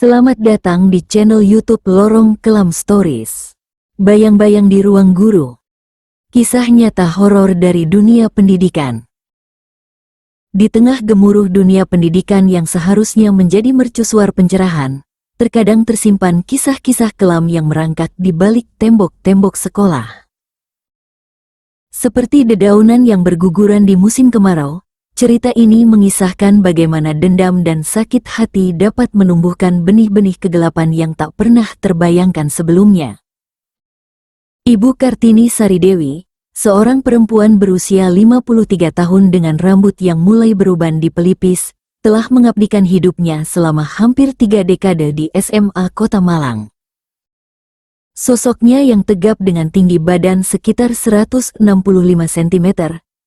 Selamat datang di channel YouTube Lorong Kelam Stories. Bayang-bayang di ruang guru. Kisah nyata horor dari dunia pendidikan. Di tengah gemuruh dunia pendidikan yang seharusnya menjadi mercusuar pencerahan, terkadang tersimpan kisah-kisah kelam yang merangkak di balik tembok-tembok sekolah. Seperti dedaunan yang berguguran di musim kemarau, cerita ini mengisahkan bagaimana dendam dan sakit hati dapat menumbuhkan benih-benih kegelapan yang tak pernah terbayangkan sebelumnya. Ibu Kartini Saridewi, seorang perempuan berusia 53 tahun dengan rambut yang mulai beruban di pelipis, telah mengabdikan hidupnya selama hampir 3 dekade di SMA Kota Malang. Sosoknya yang tegap dengan tinggi badan sekitar 165 cm,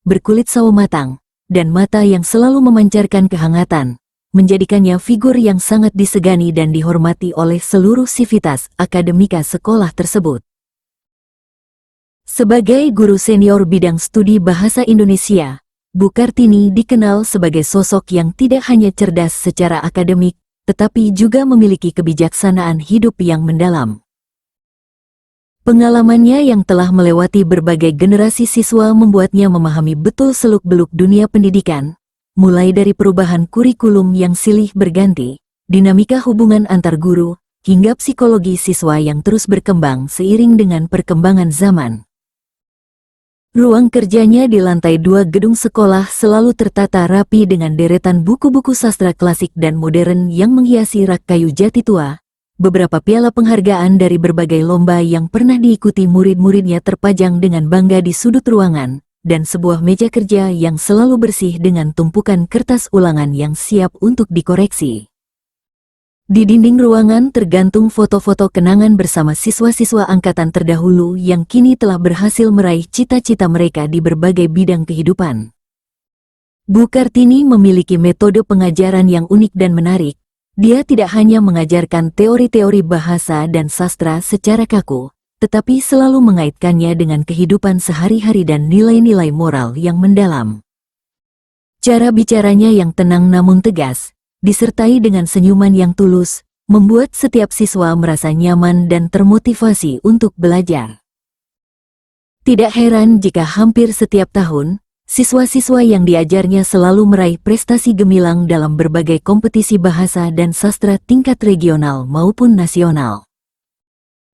berkulit sawo matang, dan mata yang selalu memancarkan kehangatan, menjadikannya figur yang sangat disegani dan dihormati oleh seluruh sivitas akademika sekolah tersebut. Sebagai guru senior bidang studi bahasa Indonesia, Bu Kartini dikenal sebagai sosok yang tidak hanya cerdas secara akademik, tetapi juga memiliki kebijaksanaan hidup yang mendalam. Pengalamannya yang telah melewati berbagai generasi siswa membuatnya memahami betul seluk-beluk dunia pendidikan, mulai dari perubahan kurikulum yang silih berganti, dinamika hubungan antar guru, hingga psikologi siswa yang terus berkembang seiring dengan perkembangan zaman. Ruang kerjanya di lantai 2 gedung sekolah selalu tertata rapi dengan deretan buku-buku sastra klasik dan modern yang menghiasi rak kayu jati tua. Beberapa piala penghargaan dari berbagai lomba yang pernah diikuti murid-muridnya terpajang dengan bangga di sudut ruangan, dan sebuah meja kerja yang selalu bersih dengan tumpukan kertas ulangan yang siap untuk dikoreksi. Di dinding ruangan tergantung foto-foto kenangan bersama siswa-siswa angkatan terdahulu yang kini telah berhasil meraih cita-cita mereka di berbagai bidang kehidupan. Bu Kartini memiliki metode pengajaran yang unik dan menarik. Dia tidak hanya mengajarkan teori-teori bahasa dan sastra secara kaku, tetapi selalu mengaitkannya dengan kehidupan sehari-hari dan nilai-nilai moral yang mendalam. Cara bicaranya yang tenang namun tegas, disertai dengan senyuman yang tulus, membuat setiap siswa merasa nyaman dan termotivasi untuk belajar. Tidak heran jika hampir setiap tahun, siswa-siswa yang diajarnya selalu meraih prestasi gemilang dalam berbagai kompetisi bahasa dan sastra tingkat regional maupun nasional.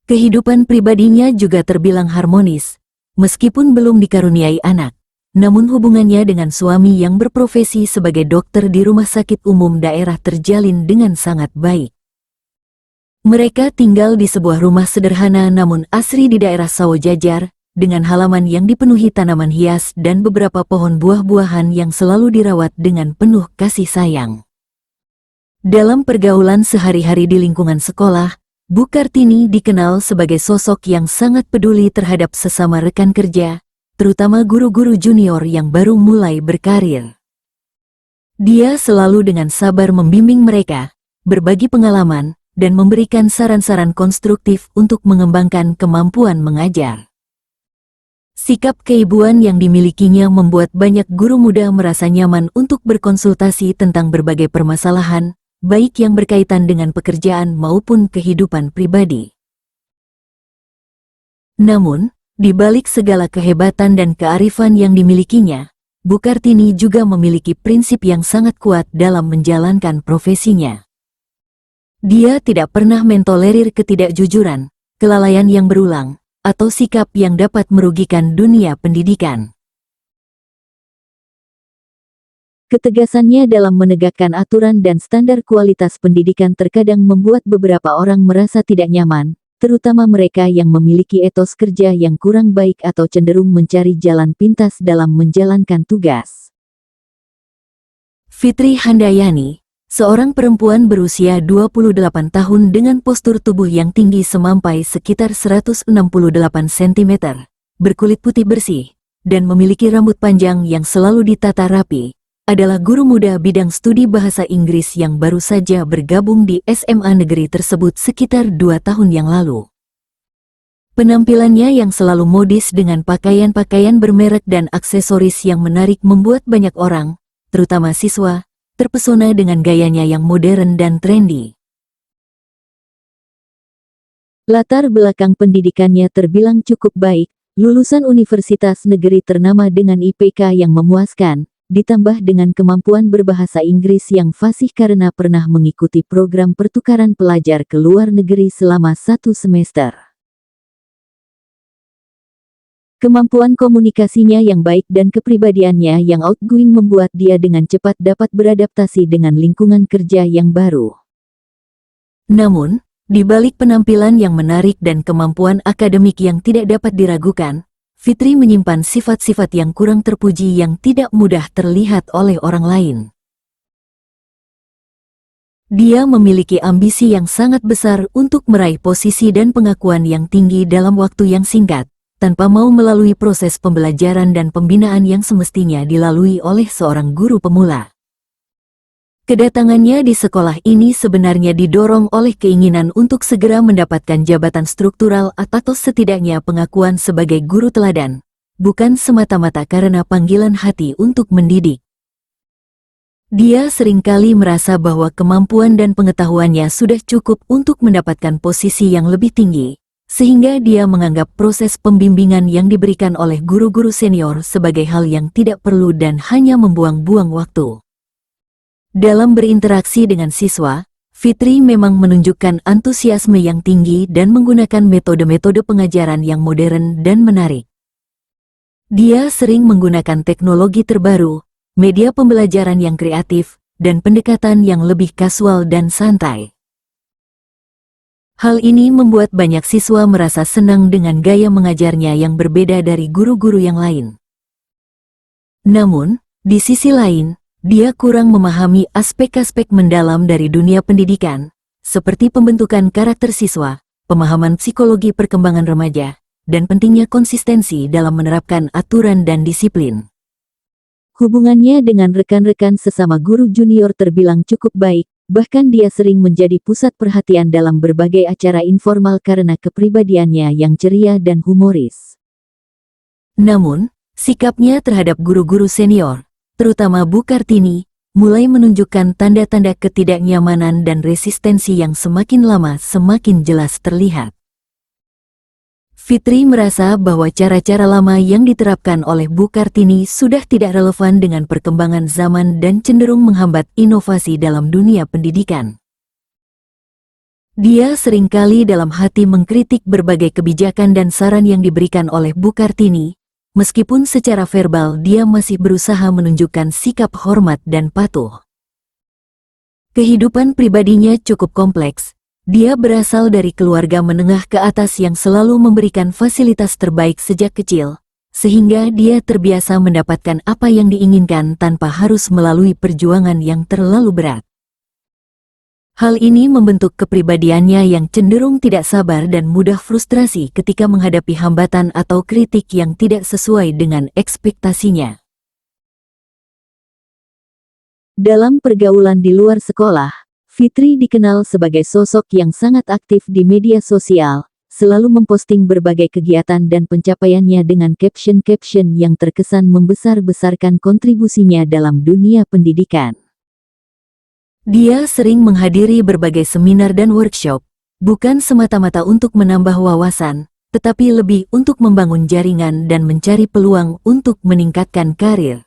Kehidupan pribadinya juga terbilang harmonis, meskipun belum dikaruniai anak, namun hubungannya dengan suami yang berprofesi sebagai dokter di rumah sakit umum daerah terjalin dengan sangat baik. Mereka tinggal di sebuah rumah sederhana namun asri di daerah Sawo Jajar, dengan halaman yang dipenuhi tanaman hias dan beberapa pohon buah-buahan yang selalu dirawat dengan penuh kasih sayang. Dalam pergaulan sehari-hari di lingkungan sekolah, Bu Kartini dikenal sebagai sosok yang sangat peduli terhadap sesama rekan kerja, terutama guru-guru junior yang baru mulai berkarir. Dia selalu dengan sabar membimbing mereka, berbagi pengalaman, dan memberikan saran-saran konstruktif untuk mengembangkan kemampuan mengajar. Sikap keibuan yang dimilikinya membuat banyak guru muda merasa nyaman untuk berkonsultasi tentang berbagai permasalahan, baik yang berkaitan dengan pekerjaan maupun kehidupan pribadi. Namun, di balik segala kehebatan dan kearifan yang dimilikinya, Bu Kartini juga memiliki prinsip yang sangat kuat dalam menjalankan profesinya. Dia tidak pernah mentolerir ketidakjujuran, kelalaian yang berulang, atau sikap yang dapat merugikan dunia pendidikan. Ketegasannya dalam menegakkan aturan dan standar kualitas pendidikan terkadang membuat beberapa orang merasa tidak nyaman, terutama mereka yang memiliki etos kerja yang kurang baik atau cenderung mencari jalan pintas dalam menjalankan tugas. Fitri Handayani, seorang perempuan berusia 28 tahun dengan postur tubuh yang tinggi semampai sekitar 168 cm, berkulit putih bersih, dan memiliki rambut panjang yang selalu ditata rapi, adalah guru muda bidang studi bahasa Inggris yang baru saja bergabung di SMA negeri tersebut sekitar 2 tahun yang lalu. Penampilannya yang selalu modis dengan pakaian-pakaian bermerek dan aksesoris yang menarik membuat banyak orang, terutama siswa, terpesona dengan gayanya yang modern dan trendy. Latar belakang pendidikannya terbilang cukup baik, lulusan universitas negeri ternama dengan IPK yang memuaskan, ditambah dengan kemampuan berbahasa Inggris yang fasih karena pernah mengikuti program pertukaran pelajar ke luar negeri selama 1 semester. Kemampuan komunikasinya yang baik dan kepribadiannya yang outgoing membuat dia dengan cepat dapat beradaptasi dengan lingkungan kerja yang baru. Namun, di balik penampilan yang menarik dan kemampuan akademik yang tidak dapat diragukan, Fitri menyimpan sifat-sifat yang kurang terpuji yang tidak mudah terlihat oleh orang lain. Dia memiliki ambisi yang sangat besar untuk meraih posisi dan pengakuan yang tinggi dalam waktu yang singkat, tanpa mau melalui proses pembelajaran dan pembinaan yang semestinya dilalui oleh seorang guru pemula. Kedatangannya di sekolah ini sebenarnya didorong oleh keinginan untuk segera mendapatkan jabatan struktural atau setidaknya pengakuan sebagai guru teladan, bukan semata-mata karena panggilan hati untuk mendidik. Dia seringkali merasa bahwa kemampuan dan pengetahuannya sudah cukup untuk mendapatkan posisi yang lebih tinggi, sehingga dia menganggap proses pembimbingan yang diberikan oleh guru-guru senior sebagai hal yang tidak perlu dan hanya membuang-buang waktu. Dalam berinteraksi dengan siswa, Fitri memang menunjukkan antusiasme yang tinggi dan menggunakan metode-metode pengajaran yang modern dan menarik. Dia sering menggunakan teknologi terbaru, media pembelajaran yang kreatif, dan pendekatan yang lebih kasual dan santai. Hal ini membuat banyak siswa merasa senang dengan gaya mengajarnya yang berbeda dari guru-guru yang lain. Namun, di sisi lain, dia kurang memahami aspek-aspek mendalam dari dunia pendidikan, seperti pembentukan karakter siswa, pemahaman psikologi perkembangan remaja, dan pentingnya konsistensi dalam menerapkan aturan dan disiplin. Hubungannya dengan rekan-rekan sesama guru junior terbilang cukup baik, bahkan dia sering menjadi pusat perhatian dalam berbagai acara informal karena kepribadiannya yang ceria dan humoris. Namun, sikapnya terhadap guru-guru senior, terutama Bu Kartini, mulai menunjukkan tanda-tanda ketidaknyamanan dan resistensi yang semakin lama semakin jelas terlihat. Fitri merasa bahwa cara-cara lama yang diterapkan oleh Bu Kartini sudah tidak relevan dengan perkembangan zaman dan cenderung menghambat inovasi dalam dunia pendidikan. Dia seringkali dalam hati mengkritik berbagai kebijakan dan saran yang diberikan oleh Bu Kartini, meskipun secara verbal dia masih berusaha menunjukkan sikap hormat dan patuh. Kehidupan pribadinya cukup kompleks. Dia berasal dari keluarga menengah ke atas yang selalu memberikan fasilitas terbaik sejak kecil, sehingga dia terbiasa mendapatkan apa yang diinginkan tanpa harus melalui perjuangan yang terlalu berat. Hal ini membentuk kepribadiannya yang cenderung tidak sabar dan mudah frustrasi ketika menghadapi hambatan atau kritik yang tidak sesuai dengan ekspektasinya. Dalam pergaulan di luar sekolah, Fitri dikenal sebagai sosok yang sangat aktif di media sosial, selalu memposting berbagai kegiatan dan pencapaiannya dengan caption-caption yang terkesan membesar-besarkan kontribusinya dalam dunia pendidikan. Dia sering menghadiri berbagai seminar dan workshop, bukan semata-mata untuk menambah wawasan, tetapi lebih untuk membangun jaringan dan mencari peluang untuk meningkatkan karir.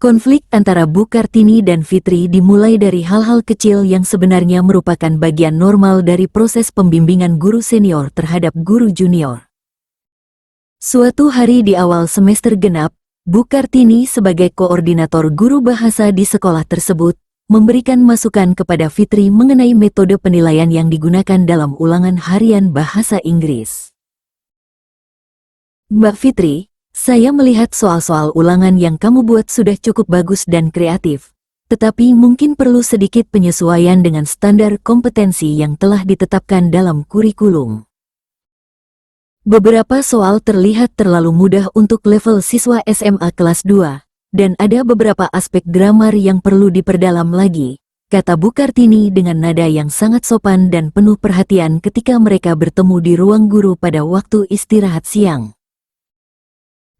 Konflik antara Bu Kartini dan Fitri dimulai dari hal-hal kecil yang sebenarnya merupakan bagian normal dari proses pembimbingan guru senior terhadap guru junior. Suatu hari di awal semester genap, Bu Kartini sebagai koordinator guru bahasa di sekolah tersebut, memberikan masukan kepada Fitri mengenai metode penilaian yang digunakan dalam ulangan harian bahasa Inggris. "Mbak Fitri, saya melihat soal-soal ulangan yang kamu buat sudah cukup bagus dan kreatif, tetapi mungkin perlu sedikit penyesuaian dengan standar kompetensi yang telah ditetapkan dalam kurikulum. Beberapa soal terlihat terlalu mudah untuk level siswa SMA kelas 2, dan ada beberapa aspek grammar yang perlu diperdalam lagi," kata Bu Kartini dengan nada yang sangat sopan dan penuh perhatian ketika mereka bertemu di ruang guru pada waktu istirahat siang.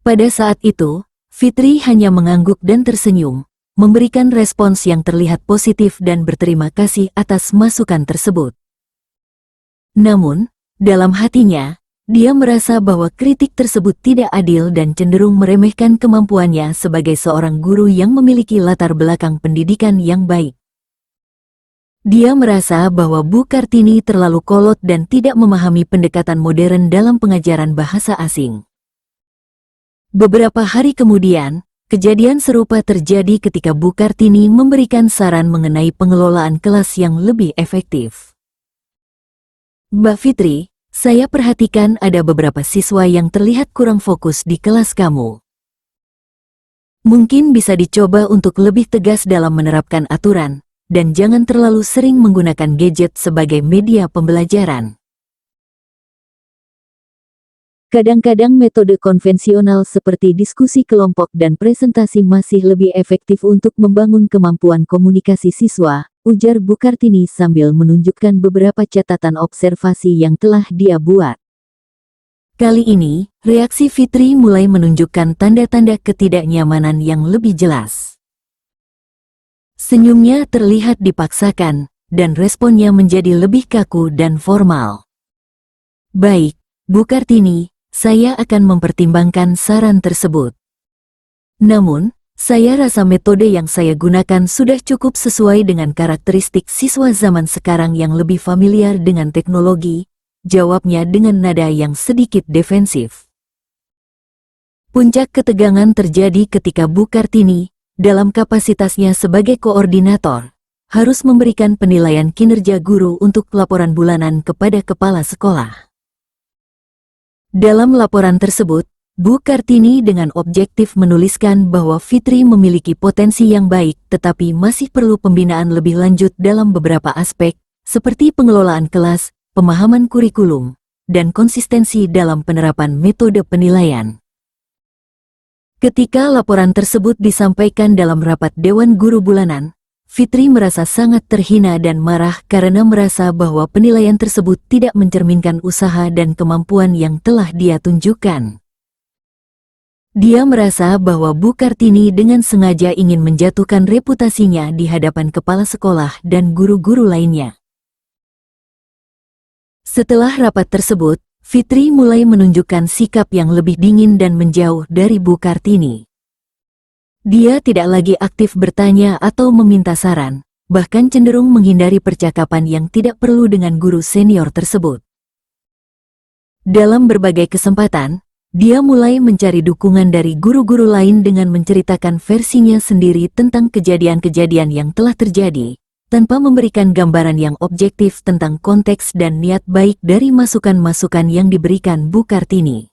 Pada saat itu, Fitri hanya mengangguk dan tersenyum, memberikan respons yang terlihat positif dan berterima kasih atas masukan tersebut. Namun, dalam hatinya, dia merasa bahwa kritik tersebut tidak adil dan cenderung meremehkan kemampuannya sebagai seorang guru yang memiliki latar belakang pendidikan yang baik. Dia merasa bahwa Bu Kartini terlalu kolot dan tidak memahami pendekatan modern dalam pengajaran bahasa asing. Beberapa hari kemudian, kejadian serupa terjadi ketika Bu Kartini memberikan saran mengenai pengelolaan kelas yang lebih efektif. Mbak Fitri, saya perhatikan ada beberapa siswa yang terlihat kurang fokus di kelas kamu. Mungkin bisa dicoba untuk lebih tegas dalam menerapkan aturan, dan jangan terlalu sering menggunakan gadget sebagai media pembelajaran. Kadang-kadang metode konvensional seperti diskusi kelompok dan presentasi masih lebih efektif untuk membangun kemampuan komunikasi siswa, ujar Bu Kartini sambil menunjukkan beberapa catatan observasi yang telah dia buat. Kali ini, reaksi Fitri mulai menunjukkan tanda-tanda ketidaknyamanan yang lebih jelas. Senyumnya terlihat dipaksakan, dan responnya menjadi lebih kaku dan formal. Baik, Bu Kartini, saya akan mempertimbangkan saran tersebut. Namun, saya rasa metode yang saya gunakan sudah cukup sesuai dengan karakteristik siswa zaman sekarang yang lebih familiar dengan teknologi, jawabnya dengan nada yang sedikit defensif. Puncak ketegangan terjadi ketika Bu Kartini, dalam kapasitasnya sebagai koordinator, harus memberikan penilaian kinerja guru untuk laporan bulanan kepada kepala sekolah. Dalam laporan tersebut, Bu Kartini dengan objektif menuliskan bahwa Fitri memiliki potensi yang baik tetapi masih perlu pembinaan lebih lanjut dalam beberapa aspek, seperti pengelolaan kelas, pemahaman kurikulum, dan konsistensi dalam penerapan metode penilaian. Ketika laporan tersebut disampaikan dalam rapat Dewan Guru Bulanan, Fitri merasa sangat terhina dan marah karena merasa bahwa penilaian tersebut tidak mencerminkan usaha dan kemampuan yang telah dia tunjukkan. Dia merasa bahwa Bu Kartini dengan sengaja ingin menjatuhkan reputasinya di hadapan kepala sekolah dan guru-guru lainnya. Setelah rapat tersebut, Fitri mulai menunjukkan sikap yang lebih dingin dan menjauh dari Bu Kartini. Dia tidak lagi aktif bertanya atau meminta saran, bahkan cenderung menghindari percakapan yang tidak perlu dengan guru senior tersebut. Dalam berbagai kesempatan, dia mulai mencari dukungan dari guru-guru lain dengan menceritakan versinya sendiri tentang kejadian-kejadian yang telah terjadi, tanpa memberikan gambaran yang objektif tentang konteks dan niat baik dari masukan-masukan yang diberikan Bu Kartini.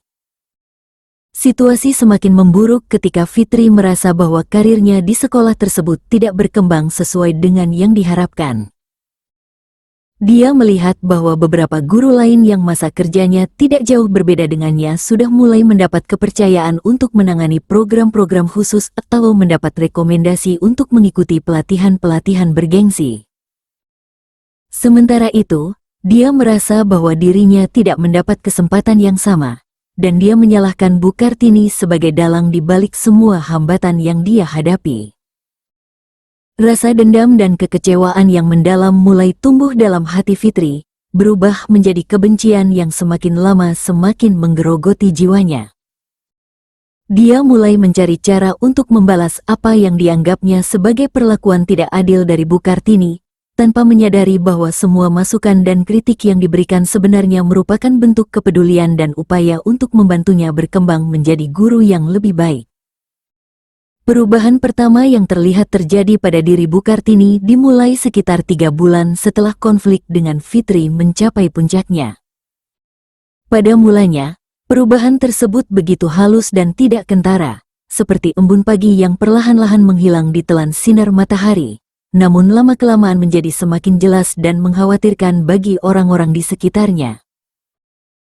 Situasi semakin memburuk ketika Fitri merasa bahwa karirnya di sekolah tersebut tidak berkembang sesuai dengan yang diharapkan. Dia melihat bahwa beberapa guru lain yang masa kerjanya tidak jauh berbeda dengannya sudah mulai mendapat kepercayaan untuk menangani program-program khusus atau mendapat rekomendasi untuk mengikuti pelatihan-pelatihan bergengsi. Sementara itu, dia merasa bahwa dirinya tidak mendapat kesempatan yang sama, dan dia menyalahkan Bu Kartini sebagai dalang di balik semua hambatan yang dia hadapi. Rasa dendam dan kekecewaan yang mendalam mulai tumbuh dalam hati Fitri, berubah menjadi kebencian yang semakin lama semakin menggerogoti jiwanya. Dia mulai mencari cara untuk membalas apa yang dianggapnya sebagai perlakuan tidak adil dari Bu Kartini, tanpa menyadari bahwa semua masukan dan kritik yang diberikan sebenarnya merupakan bentuk kepedulian dan upaya untuk membantunya berkembang menjadi guru yang lebih baik. Perubahan pertama yang terlihat terjadi pada diri Bu Kartini dimulai sekitar 3 bulan setelah konflik dengan Fitri mencapai puncaknya. Pada mulanya, perubahan tersebut begitu halus dan tidak kentara, seperti embun pagi yang perlahan-lahan menghilang di telan sinar matahari, namun lama-kelamaan menjadi semakin jelas dan mengkhawatirkan bagi orang-orang di sekitarnya.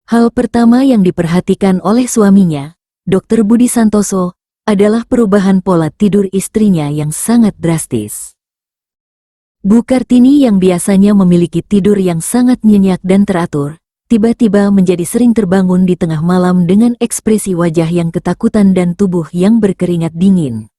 Hal pertama yang diperhatikan oleh suaminya, Dr. Budi Santoso, adalah perubahan pola tidur istrinya yang sangat drastis. Bu Kartini yang biasanya memiliki tidur yang sangat nyenyak dan teratur, tiba-tiba menjadi sering terbangun di tengah malam dengan ekspresi wajah yang ketakutan dan tubuh yang berkeringat dingin.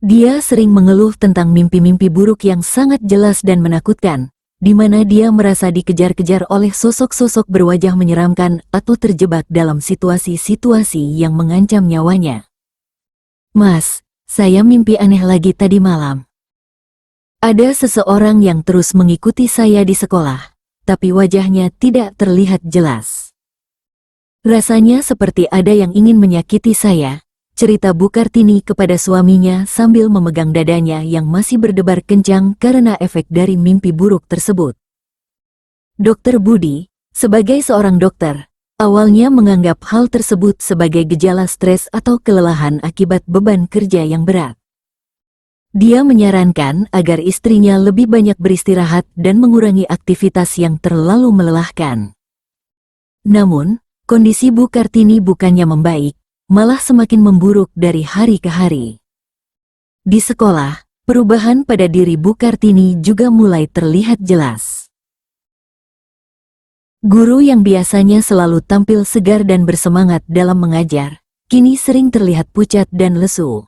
Dia sering mengeluh tentang mimpi-mimpi buruk yang sangat jelas dan menakutkan, di mana dia merasa dikejar-kejar oleh sosok-sosok berwajah menyeramkan atau terjebak dalam situasi-situasi yang mengancam nyawanya. "Mas, saya mimpi aneh lagi tadi malam. Ada seseorang yang terus mengikuti saya di sekolah, tapi wajahnya tidak terlihat jelas. Rasanya seperti ada yang ingin menyakiti saya," cerita Bu Kartini kepada suaminya sambil memegang dadanya yang masih berdebar kencang karena efek dari mimpi buruk tersebut. Dokter Budi, sebagai seorang dokter, awalnya menganggap hal tersebut sebagai gejala stres atau kelelahan akibat beban kerja yang berat. Dia menyarankan agar istrinya lebih banyak beristirahat dan mengurangi aktivitas yang terlalu melelahkan. Namun, kondisi Bu Kartini bukannya membaik, malah semakin memburuk dari hari ke hari. Di sekolah, perubahan pada diri Bu Kartini juga mulai terlihat jelas. Guru yang biasanya selalu tampil segar dan bersemangat dalam mengajar, kini sering terlihat pucat dan lesu.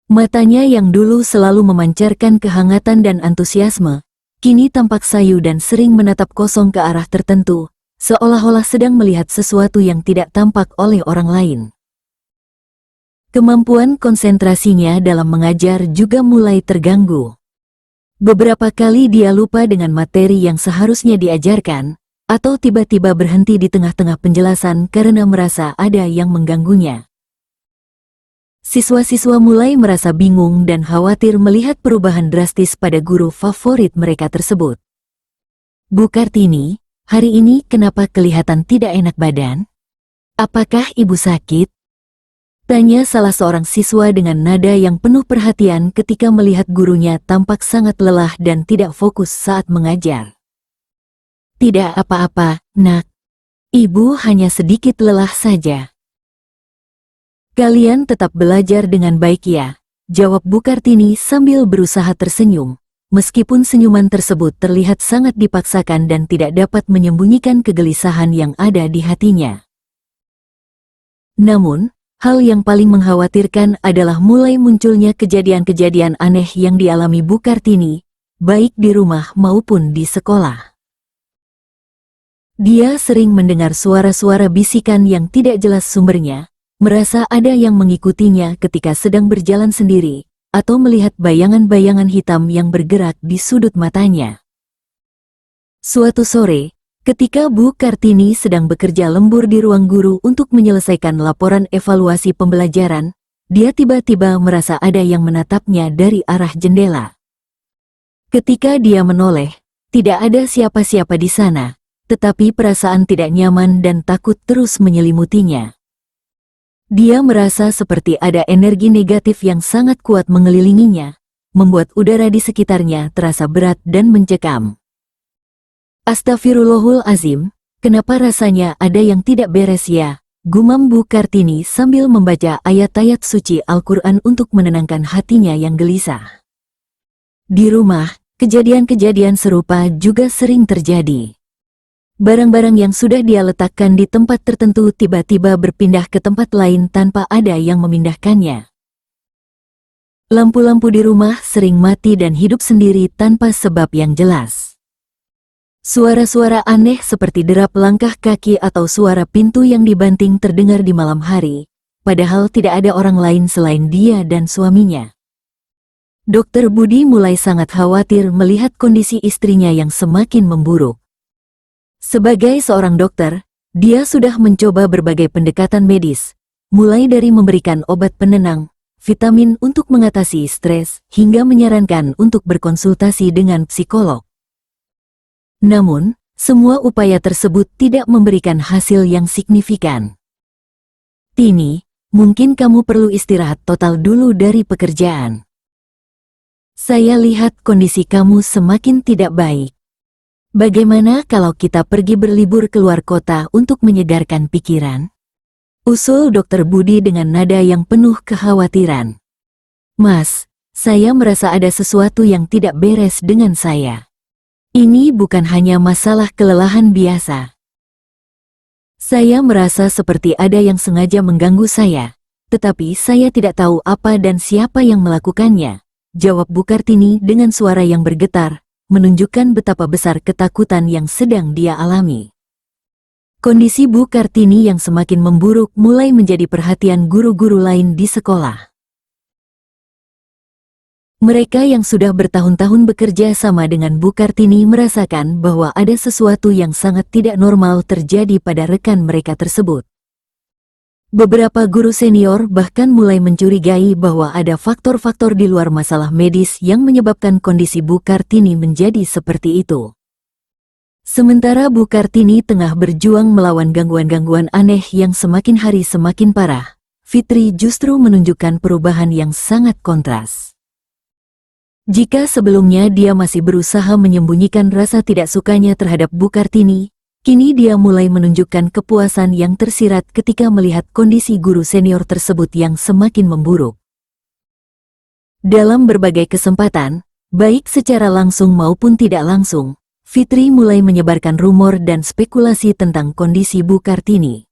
Matanya yang dulu selalu memancarkan kehangatan dan antusiasme, kini tampak sayu dan sering menatap kosong ke arah tertentu, seolah-olah sedang melihat sesuatu yang tidak tampak oleh orang lain. Kemampuan konsentrasinya dalam mengajar juga mulai terganggu. Beberapa kali dia lupa dengan materi yang seharusnya diajarkan, atau tiba-tiba berhenti di tengah-tengah penjelasan karena merasa ada yang mengganggunya. Siswa-siswa mulai merasa bingung dan khawatir melihat perubahan drastis pada guru favorit mereka tersebut. "Bu Kartini, hari ini kenapa kelihatan tidak enak badan? Apakah ibu sakit?" tanya salah seorang siswa dengan nada yang penuh perhatian ketika melihat gurunya tampak sangat lelah dan tidak fokus saat mengajar. "Tidak apa-apa, Nak. Ibu hanya sedikit lelah saja." "Kalian tetap belajar dengan baik ya," jawab Bu Kartini sambil berusaha tersenyum, meskipun senyuman tersebut terlihat sangat dipaksakan dan tidak dapat menyembunyikan kegelisahan yang ada di hatinya. Namun, hal yang paling mengkhawatirkan adalah mulai munculnya kejadian-kejadian aneh yang dialami Bu Kartini, baik di rumah maupun di sekolah. Dia sering mendengar suara-suara bisikan yang tidak jelas sumbernya, merasa ada yang mengikutinya ketika sedang berjalan sendiri, atau melihat bayangan-bayangan hitam yang bergerak di sudut matanya. Suatu sore, ketika Bu Kartini sedang bekerja lembur di ruang guru untuk menyelesaikan laporan evaluasi pembelajaran, dia tiba-tiba merasa ada yang menatapnya dari arah jendela. Ketika dia menoleh, tidak ada siapa-siapa di sana, tetapi perasaan tidak nyaman dan takut terus menyelimutinya. Dia merasa seperti ada energi negatif yang sangat kuat mengelilinginya, membuat udara di sekitarnya terasa berat dan mencekam. "Astaghfirullahalazim, kenapa rasanya ada yang tidak beres ya?" gumam Bu Kartini sambil membaca ayat-ayat suci Al-Quran untuk menenangkan hatinya yang gelisah. Di rumah, kejadian-kejadian serupa juga sering terjadi. Barang-barang yang sudah dia letakkan di tempat tertentu tiba-tiba berpindah ke tempat lain tanpa ada yang memindahkannya. Lampu-lampu di rumah sering mati dan hidup sendiri tanpa sebab yang jelas. Suara-suara aneh seperti derap langkah kaki atau suara pintu yang dibanting terdengar di malam hari, padahal tidak ada orang lain selain dia dan suaminya. Dokter Budi mulai sangat khawatir melihat kondisi istrinya yang semakin memburuk. Sebagai seorang dokter, dia sudah mencoba berbagai pendekatan medis, mulai dari memberikan obat penenang, vitamin untuk mengatasi stres, hingga menyarankan untuk berkonsultasi dengan psikolog. Namun, semua upaya tersebut tidak memberikan hasil yang signifikan. "Tini, mungkin kamu perlu istirahat total dulu dari pekerjaan. Saya lihat kondisi kamu semakin tidak baik. Bagaimana kalau kita pergi berlibur keluar kota untuk menyegarkan pikiran?" usul Dokter Budi dengan nada yang penuh kekhawatiran. "Mas, saya merasa ada sesuatu yang tidak beres dengan saya. Ini bukan hanya masalah kelelahan biasa. Saya merasa seperti ada yang sengaja mengganggu saya, tetapi saya tidak tahu apa dan siapa yang melakukannya," jawab Bu Kartini dengan suara yang bergetar, menunjukkan betapa besar ketakutan yang sedang dia alami. Kondisi Bu Kartini yang semakin memburuk mulai menjadi perhatian guru-guru lain di sekolah. Mereka yang sudah bertahun-tahun bekerja sama dengan Bu Kartini merasakan bahwa ada sesuatu yang sangat tidak normal terjadi pada rekan mereka tersebut. Beberapa guru senior bahkan mulai mencurigai bahwa ada faktor-faktor di luar masalah medis yang menyebabkan kondisi Bu Kartini menjadi seperti itu. Sementara Bu Kartini tengah berjuang melawan gangguan-gangguan aneh yang semakin hari semakin parah, Fitri justru menunjukkan perubahan yang sangat kontras. Jika sebelumnya dia masih berusaha menyembunyikan rasa tidak sukanya terhadap Bu Kartini, kini dia mulai menunjukkan kepuasan yang tersirat ketika melihat kondisi guru senior tersebut yang semakin memburuk. Dalam berbagai kesempatan, baik secara langsung maupun tidak langsung, Fitri mulai menyebarkan rumor dan spekulasi tentang kondisi Bu Kartini.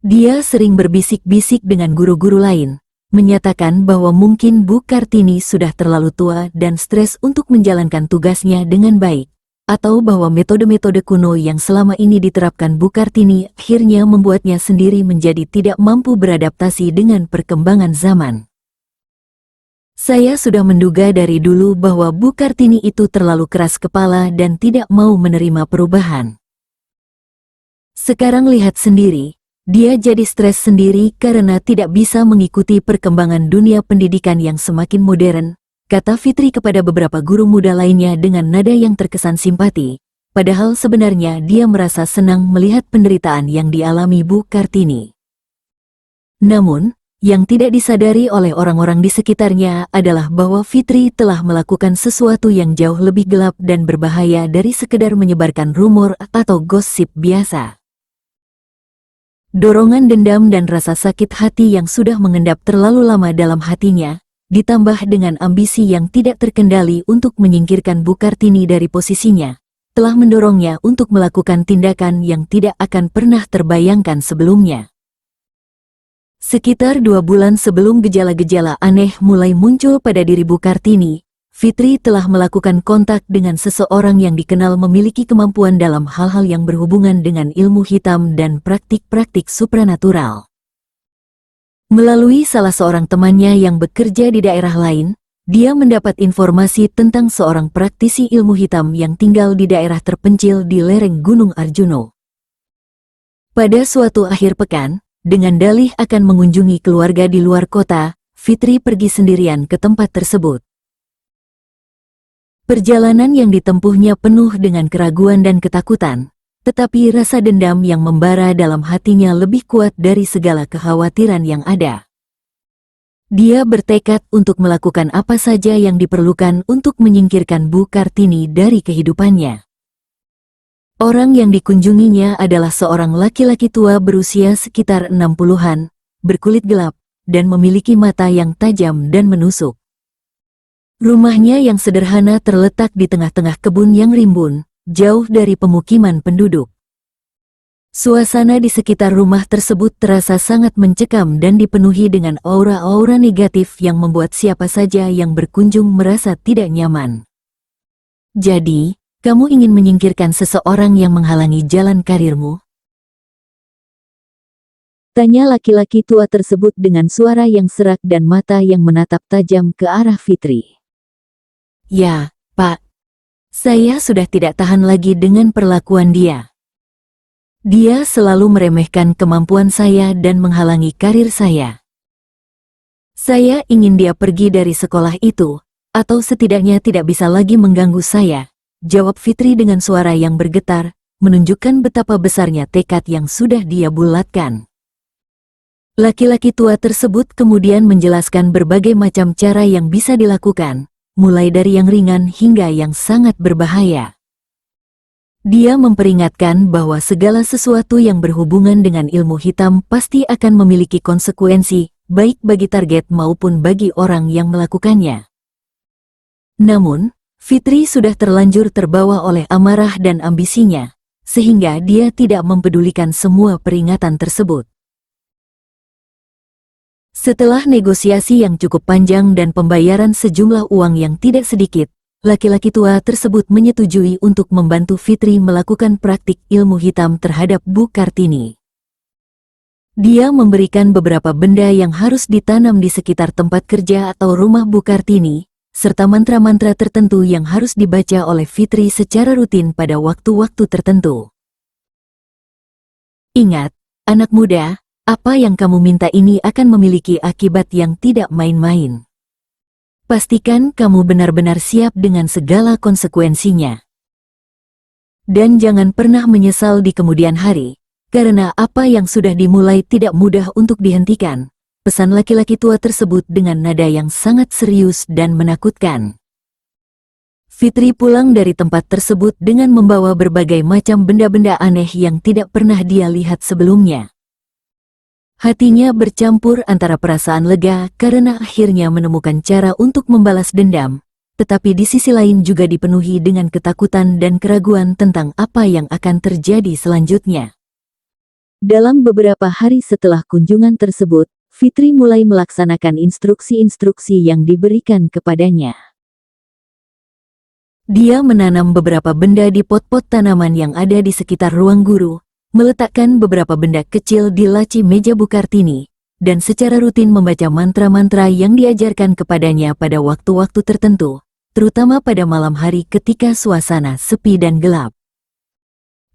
Dia sering berbisik-bisik dengan guru-guru lain, menyatakan bahwa mungkin Bu Kartini sudah terlalu tua dan stres untuk menjalankan tugasnya dengan baik, atau bahwa metode-metode kuno yang selama ini diterapkan Bu Kartini akhirnya membuatnya sendiri menjadi tidak mampu beradaptasi dengan perkembangan zaman. Saya sudah menduga dari dulu bahwa Bu Kartini itu terlalu keras kepala dan tidak mau menerima perubahan. Sekarang lihat sendiri. Dia jadi stres sendiri karena tidak bisa mengikuti perkembangan dunia pendidikan yang semakin modern, kata Fitri kepada beberapa guru muda lainnya dengan nada yang terkesan simpati, padahal sebenarnya dia merasa senang melihat penderitaan yang dialami Bu Kartini. Namun, yang tidak disadari oleh orang-orang di sekitarnya adalah bahwa Fitri telah melakukan sesuatu yang jauh lebih gelap dan berbahaya dari sekedar menyebarkan rumor atau gosip biasa. Dorongan dendam dan rasa sakit hati yang sudah mengendap terlalu lama dalam hatinya, ditambah dengan ambisi yang tidak terkendali untuk menyingkirkan Bu Kartini dari posisinya, telah mendorongnya untuk melakukan tindakan yang tidak akan pernah terbayangkan sebelumnya. Sekitar 2 bulan sebelum gejala-gejala aneh mulai muncul pada diri Bu Kartini, Fitri telah melakukan kontak dengan seseorang yang dikenal memiliki kemampuan dalam hal-hal yang berhubungan dengan ilmu hitam dan praktik-praktik supranatural. Melalui salah seorang temannya yang bekerja di daerah lain, dia mendapat informasi tentang seorang praktisi ilmu hitam yang tinggal di daerah terpencil di lereng Gunung Arjuno. Pada suatu akhir pekan, dengan dalih akan mengunjungi keluarga di luar kota, Fitri pergi sendirian ke tempat tersebut. Perjalanan yang ditempuhnya penuh dengan keraguan dan ketakutan, tetapi rasa dendam yang membara dalam hatinya lebih kuat dari segala kekhawatiran yang ada. Dia bertekad untuk melakukan apa saja yang diperlukan untuk menyingkirkan Bu Kartini dari kehidupannya. Orang yang dikunjunginya adalah seorang laki-laki tua berusia sekitar 60-an, berkulit gelap, dan memiliki mata yang tajam dan menusuk. Rumahnya yang sederhana terletak di tengah-tengah kebun yang rimbun, jauh dari pemukiman penduduk. Suasana di sekitar rumah tersebut terasa sangat mencekam dan dipenuhi dengan aura-aura negatif yang membuat siapa saja yang berkunjung merasa tidak nyaman. Jadi, kamu ingin menyingkirkan seseorang yang menghalangi jalan karirmu? Tanya laki-laki tua tersebut dengan suara yang serak dan mata yang menatap tajam ke arah Fitri. Ya, Pak. Saya sudah tidak tahan lagi dengan perlakuan dia. Dia selalu meremehkan kemampuan saya dan menghalangi karir saya. Saya ingin dia pergi dari sekolah itu, atau setidaknya tidak bisa lagi mengganggu saya, jawab Fitri dengan suara yang bergetar, menunjukkan betapa besarnya tekad yang sudah dia bulatkan. Laki-laki tua tersebut kemudian menjelaskan berbagai macam cara yang bisa dilakukan, mulai dari yang ringan hingga yang sangat berbahaya. Dia memperingatkan bahwa segala sesuatu yang berhubungan dengan ilmu hitam pasti akan memiliki konsekuensi, baik bagi target maupun bagi orang yang melakukannya. Namun, Fitri sudah terlanjur terbawa oleh amarah dan ambisinya, sehingga dia tidak mempedulikan semua peringatan tersebut. Setelah negosiasi yang cukup panjang dan pembayaran sejumlah uang yang tidak sedikit, laki-laki tua tersebut menyetujui untuk membantu Fitri melakukan praktik ilmu hitam terhadap Bu Kartini. Dia memberikan beberapa benda yang harus ditanam di sekitar tempat kerja atau rumah Bu Kartini, serta mantra-mantra tertentu yang harus dibaca oleh Fitri secara rutin pada waktu-waktu tertentu. Ingat, anak muda, apa yang kamu minta ini akan memiliki akibat yang tidak main-main. Pastikan kamu benar-benar siap dengan segala konsekuensinya. Dan jangan pernah menyesal di kemudian hari, karena apa yang sudah dimulai tidak mudah untuk dihentikan, pesan laki-laki tua tersebut dengan nada yang sangat serius dan menakutkan. Fitri pulang dari tempat tersebut dengan membawa berbagai macam benda-benda aneh yang tidak pernah dia lihat sebelumnya. Hatinya bercampur antara perasaan lega karena akhirnya menemukan cara untuk membalas dendam, tetapi di sisi lain juga dipenuhi dengan ketakutan dan keraguan tentang apa yang akan terjadi selanjutnya. Dalam beberapa hari setelah kunjungan tersebut, Fitri mulai melaksanakan instruksi-instruksi yang diberikan kepadanya. Dia menanam beberapa benda di pot-pot tanaman yang ada di sekitar ruang guru, meletakkan beberapa benda kecil di laci meja Bu Kartini, dan secara rutin membaca mantra-mantra yang diajarkan kepadanya pada waktu-waktu tertentu, terutama pada malam hari ketika suasana sepi dan gelap.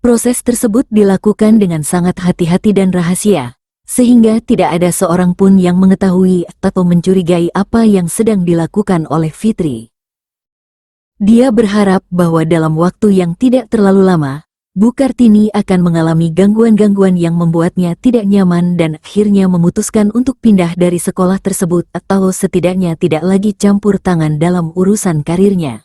Proses tersebut dilakukan dengan sangat hati-hati dan rahasia, sehingga tidak ada seorang pun yang mengetahui atau mencurigai apa yang sedang dilakukan oleh Fitri. Dia berharap bahwa dalam waktu yang tidak terlalu lama, Bu Kartini akan mengalami gangguan-gangguan yang membuatnya tidak nyaman dan akhirnya memutuskan untuk pindah dari sekolah tersebut atau setidaknya tidak lagi campur tangan dalam urusan karirnya.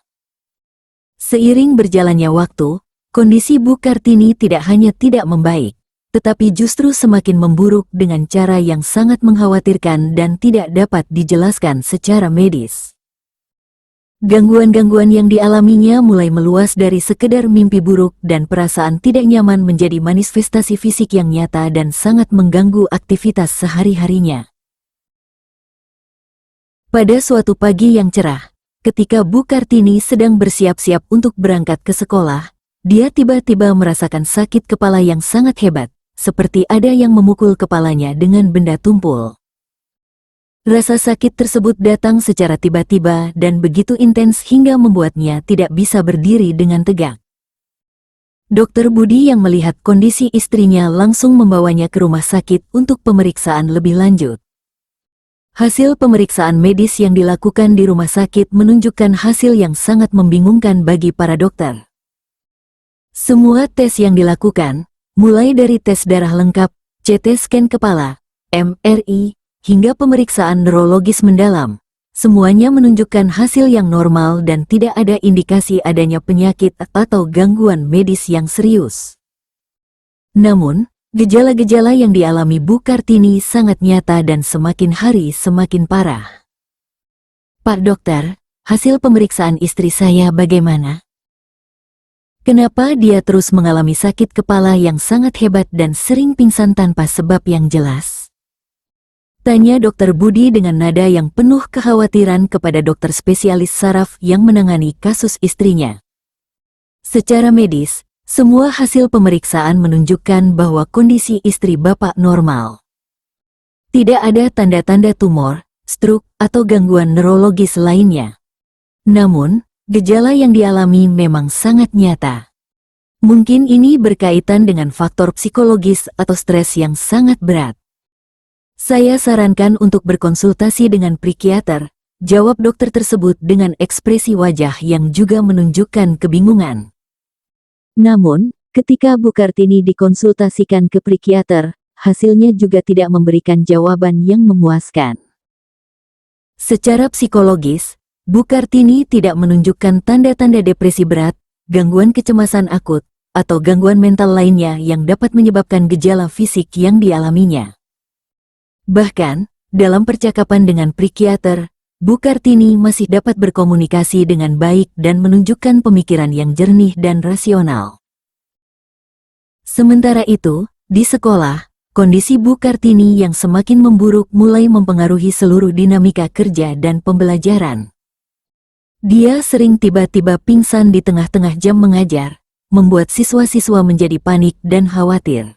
Seiring berjalannya waktu, kondisi Bu Kartini tidak hanya tidak membaik, tetapi justru semakin memburuk dengan cara yang sangat mengkhawatirkan dan tidak dapat dijelaskan secara medis. Gangguan-gangguan yang dialaminya mulai meluas dari sekedar mimpi buruk dan perasaan tidak nyaman menjadi manifestasi fisik yang nyata dan sangat mengganggu aktivitas sehari-harinya. Pada suatu pagi yang cerah, ketika Bu Kartini sedang bersiap-siap untuk berangkat ke sekolah, dia tiba-tiba merasakan sakit kepala yang sangat hebat, seperti ada yang memukul kepalanya dengan benda tumpul. Rasa sakit tersebut datang secara tiba-tiba dan begitu intens hingga membuatnya tidak bisa berdiri dengan tegak. Dokter Budi yang melihat kondisi istrinya langsung membawanya ke rumah sakit untuk pemeriksaan lebih lanjut. Hasil pemeriksaan medis yang dilakukan di rumah sakit menunjukkan hasil yang sangat membingungkan bagi para dokter. Semua tes yang dilakukan, mulai dari tes darah lengkap, CT scan kepala, MRI, hingga pemeriksaan neurologis mendalam, semuanya menunjukkan hasil yang normal dan tidak ada indikasi adanya penyakit atau gangguan medis yang serius. Namun, gejala-gejala yang dialami Bu Kartini sangat nyata dan semakin hari semakin parah. Pak dokter, hasil pemeriksaan istri saya bagaimana? Kenapa dia terus mengalami sakit kepala yang sangat hebat dan sering pingsan tanpa sebab yang jelas? Tanya Dokter Budi dengan nada yang penuh kekhawatiran kepada dokter spesialis saraf yang menangani kasus istrinya. Secara medis, semua hasil pemeriksaan menunjukkan bahwa kondisi istri Bapak normal. Tidak ada tanda-tanda tumor, stroke, atau gangguan neurologis lainnya. Namun, gejala yang dialami memang sangat nyata. Mungkin ini berkaitan dengan faktor psikologis atau stres yang sangat berat. Saya sarankan untuk berkonsultasi dengan psikiater, jawab dokter tersebut dengan ekspresi wajah yang juga menunjukkan kebingungan. Namun, ketika Bu Kartini dikonsultasikan ke psikiater, hasilnya juga tidak memberikan jawaban yang memuaskan. Secara psikologis, Bu Kartini tidak menunjukkan tanda-tanda depresi berat, gangguan kecemasan akut, atau gangguan mental lainnya yang dapat menyebabkan gejala fisik yang dialaminya. Bahkan, dalam percakapan dengan psikiater, Bu Kartini masih dapat berkomunikasi dengan baik dan menunjukkan pemikiran yang jernih dan rasional. Sementara itu, di sekolah, kondisi Bu Kartini yang semakin memburuk mulai mempengaruhi seluruh dinamika kerja dan pembelajaran. Dia sering tiba-tiba pingsan di tengah-tengah jam mengajar, membuat siswa-siswa menjadi panik dan khawatir.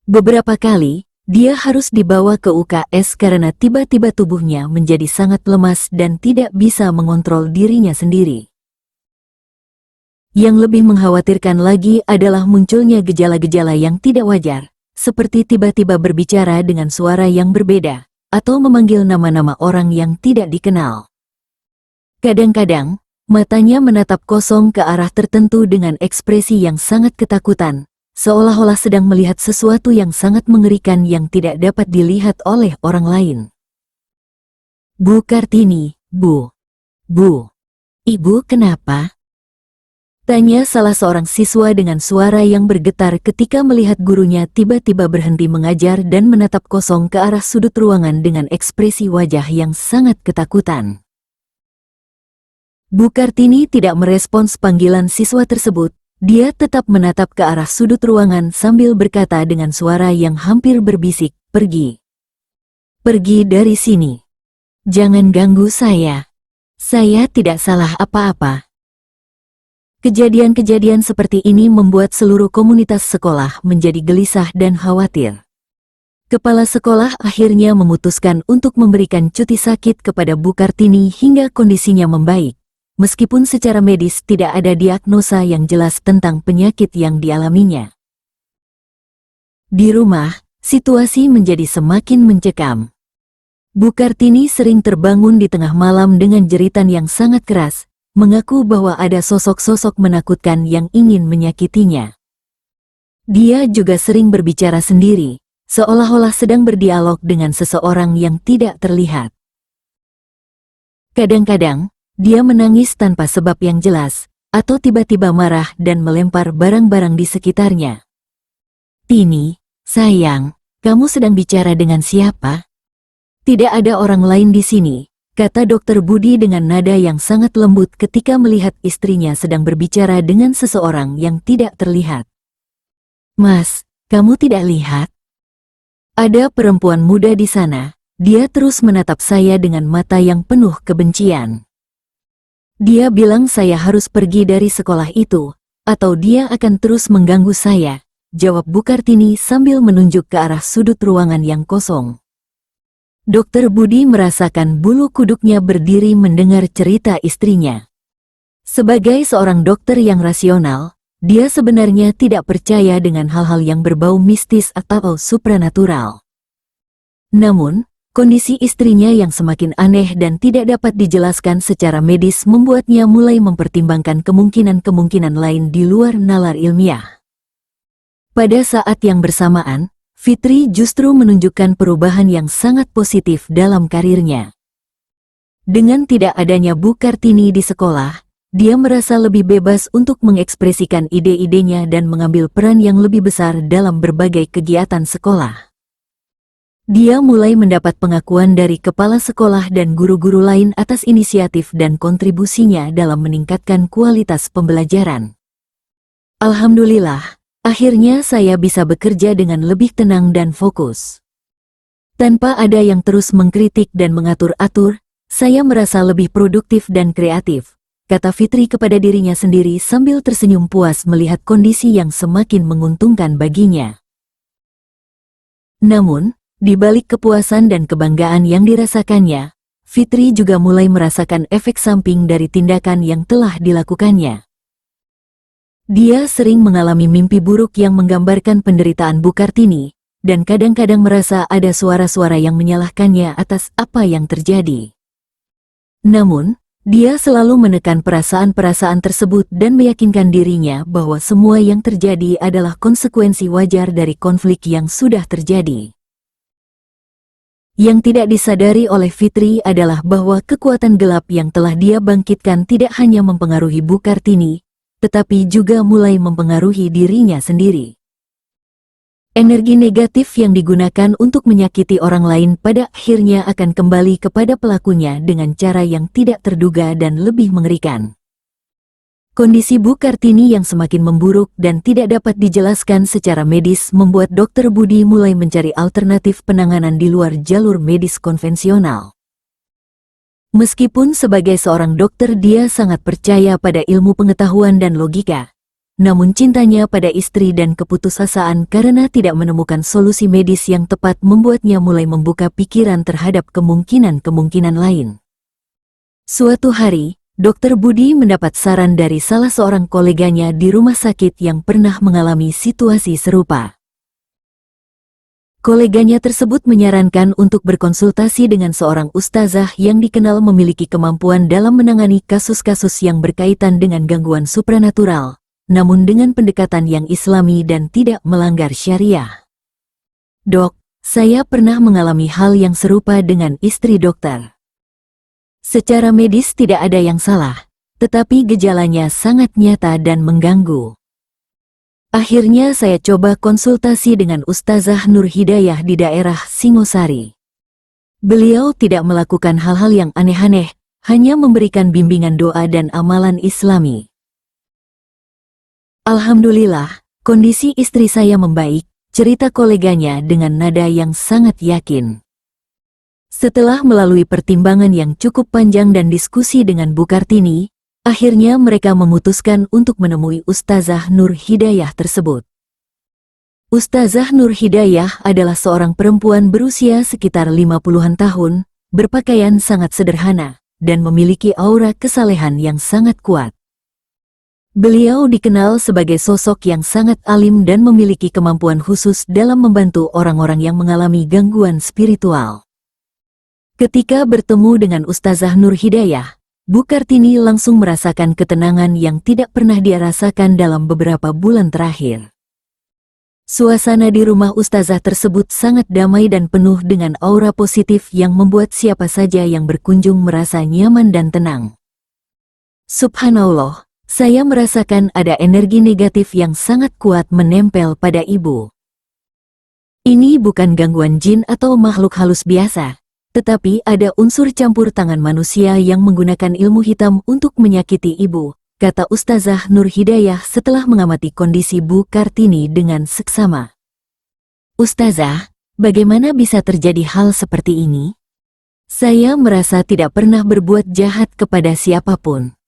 Beberapa kali, dia harus dibawa ke UKS karena tiba-tiba tubuhnya menjadi sangat lemas dan tidak bisa mengontrol dirinya sendiri. Yang lebih mengkhawatirkan lagi adalah munculnya gejala-gejala yang tidak wajar, seperti tiba-tiba berbicara dengan suara yang berbeda, atau memanggil nama-nama orang yang tidak dikenal. Kadang-kadang, matanya menatap kosong ke arah tertentu dengan ekspresi yang sangat ketakutan, seolah-olah sedang melihat sesuatu yang sangat mengerikan yang tidak dapat dilihat oleh orang lain. Bu Kartini, Bu. Ibu kenapa? Tanya salah seorang siswa dengan suara yang bergetar ketika melihat gurunya tiba-tiba berhenti mengajar dan menatap kosong ke arah sudut ruangan dengan ekspresi wajah yang sangat ketakutan. Bu Kartini tidak merespons panggilan siswa tersebut. Dia tetap menatap ke arah sudut ruangan sambil berkata dengan suara yang hampir berbisik, "Pergi. Pergi dari sini. Jangan ganggu saya. Saya tidak salah apa-apa." Kejadian-kejadian seperti ini membuat seluruh komunitas sekolah menjadi gelisah dan khawatir. Kepala sekolah akhirnya memutuskan untuk memberikan cuti sakit kepada Bu Kartini hingga kondisinya membaik. Meskipun secara medis tidak ada diagnosa yang jelas tentang penyakit yang dialaminya. Di rumah, situasi menjadi semakin mencekam. Bu Kartini sering terbangun di tengah malam dengan jeritan yang sangat keras, mengaku bahwa ada sosok-sosok menakutkan yang ingin menyakitinya. Dia juga sering berbicara sendiri, seolah-olah sedang berdialog dengan seseorang yang tidak terlihat. Kadang-kadang, dia menangis tanpa sebab yang jelas, atau tiba-tiba marah dan melempar barang-barang di sekitarnya. "Tini, sayang, kamu sedang bicara dengan siapa?" "Tidak ada orang lain di sini," kata Dokter Budi dengan nada yang sangat lembut ketika melihat istrinya sedang berbicara dengan seseorang yang tidak terlihat. "Mas, kamu tidak lihat? Ada perempuan muda di sana." Dia terus menatap saya dengan mata yang penuh kebencian. "Dia bilang saya harus pergi dari sekolah itu, atau dia akan terus mengganggu saya," jawab Bu Kartini sambil menunjuk ke arah sudut ruangan yang kosong. Dokter Budi merasakan bulu kuduknya berdiri mendengar cerita istrinya. Sebagai seorang dokter yang rasional, dia sebenarnya tidak percaya dengan hal-hal yang berbau mistis atau supranatural. Namun, kondisi istrinya yang semakin aneh dan tidak dapat dijelaskan secara medis membuatnya mulai mempertimbangkan kemungkinan-kemungkinan lain di luar nalar ilmiah. Pada saat yang bersamaan, Fitri justru menunjukkan perubahan yang sangat positif dalam karirnya. Dengan tidak adanya Bu Kartini di sekolah, dia merasa lebih bebas untuk mengekspresikan ide-idenya dan mengambil peran yang lebih besar dalam berbagai kegiatan sekolah. Dia mulai mendapat pengakuan dari kepala sekolah dan guru-guru lain atas inisiatif dan kontribusinya dalam meningkatkan kualitas pembelajaran. Alhamdulillah, akhirnya saya bisa bekerja dengan lebih tenang dan fokus. Tanpa ada yang terus mengkritik dan mengatur-atur, saya merasa lebih produktif dan kreatif, kata Fitri kepada dirinya sendiri sambil tersenyum puas melihat kondisi yang semakin menguntungkan baginya. Namun, di balik kepuasan dan kebanggaan yang dirasakannya, Fitri juga mulai merasakan efek samping dari tindakan yang telah dilakukannya. Dia sering mengalami mimpi buruk yang menggambarkan penderitaan Bu Kartini, dan kadang-kadang merasa ada suara-suara yang menyalahkannya atas apa yang terjadi. Namun, dia selalu menekan perasaan-perasaan tersebut dan meyakinkan dirinya bahwa semua yang terjadi adalah konsekuensi wajar dari konflik yang sudah terjadi. Yang tidak disadari oleh Fitri adalah bahwa kekuatan gelap yang telah dia bangkitkan tidak hanya mempengaruhi Bu Kartini, tetapi juga mulai mempengaruhi dirinya sendiri. Energi negatif yang digunakan untuk menyakiti orang lain pada akhirnya akan kembali kepada pelakunya dengan cara yang tidak terduga dan lebih mengerikan. Kondisi Bu Kartini yang semakin memburuk dan tidak dapat dijelaskan secara medis membuat Dokter Budi mulai mencari alternatif penanganan di luar jalur medis konvensional. Meskipun sebagai seorang dokter dia sangat percaya pada ilmu pengetahuan dan logika, namun cintanya pada istri dan keputusasaan karena tidak menemukan solusi medis yang tepat membuatnya mulai membuka pikiran terhadap kemungkinan-kemungkinan lain. Suatu hari, Dr. Budi mendapat saran dari salah seorang koleganya di rumah sakit yang pernah mengalami situasi serupa. Koleganya tersebut menyarankan untuk berkonsultasi dengan seorang ustazah yang dikenal memiliki kemampuan dalam menangani kasus-kasus yang berkaitan dengan gangguan supranatural, namun dengan pendekatan yang islami dan tidak melanggar syariah. Dok, saya pernah mengalami hal yang serupa dengan istri dokter. Secara medis tidak ada yang salah, tetapi gejalanya sangat nyata dan mengganggu. Akhirnya saya coba konsultasi dengan Ustazah Nur Hidayah di daerah Singosari. Beliau tidak melakukan hal-hal yang aneh-aneh, hanya memberikan bimbingan doa dan amalan islami. Alhamdulillah, kondisi istri saya membaik, cerita koleganya dengan nada yang sangat yakin. Setelah melalui pertimbangan yang cukup panjang dan diskusi dengan Bu Kartini, akhirnya mereka memutuskan untuk menemui Ustazah Nur Hidayah tersebut. Ustazah Nur Hidayah adalah seorang perempuan berusia sekitar 50-an tahun, berpakaian sangat sederhana, dan memiliki aura kesalehan yang sangat kuat. Beliau dikenal sebagai sosok yang sangat alim dan memiliki kemampuan khusus dalam membantu orang-orang yang mengalami gangguan spiritual. Ketika bertemu dengan Ustazah Nur Hidayah, Bu Kartini langsung merasakan ketenangan yang tidak pernah dia rasakan dalam beberapa bulan terakhir. Suasana di rumah ustazah tersebut sangat damai dan penuh dengan aura positif yang membuat siapa saja yang berkunjung merasa nyaman dan tenang. Subhanallah, saya merasakan ada energi negatif yang sangat kuat menempel pada ibu. Ini bukan gangguan jin atau makhluk halus biasa, tetapi ada unsur campur tangan manusia yang menggunakan ilmu hitam untuk menyakiti ibu, kata Ustazah Nur Hidayah setelah mengamati kondisi Bu Kartini dengan seksama. Ustazah, bagaimana bisa terjadi hal seperti ini? Saya merasa tidak pernah berbuat jahat kepada siapapun.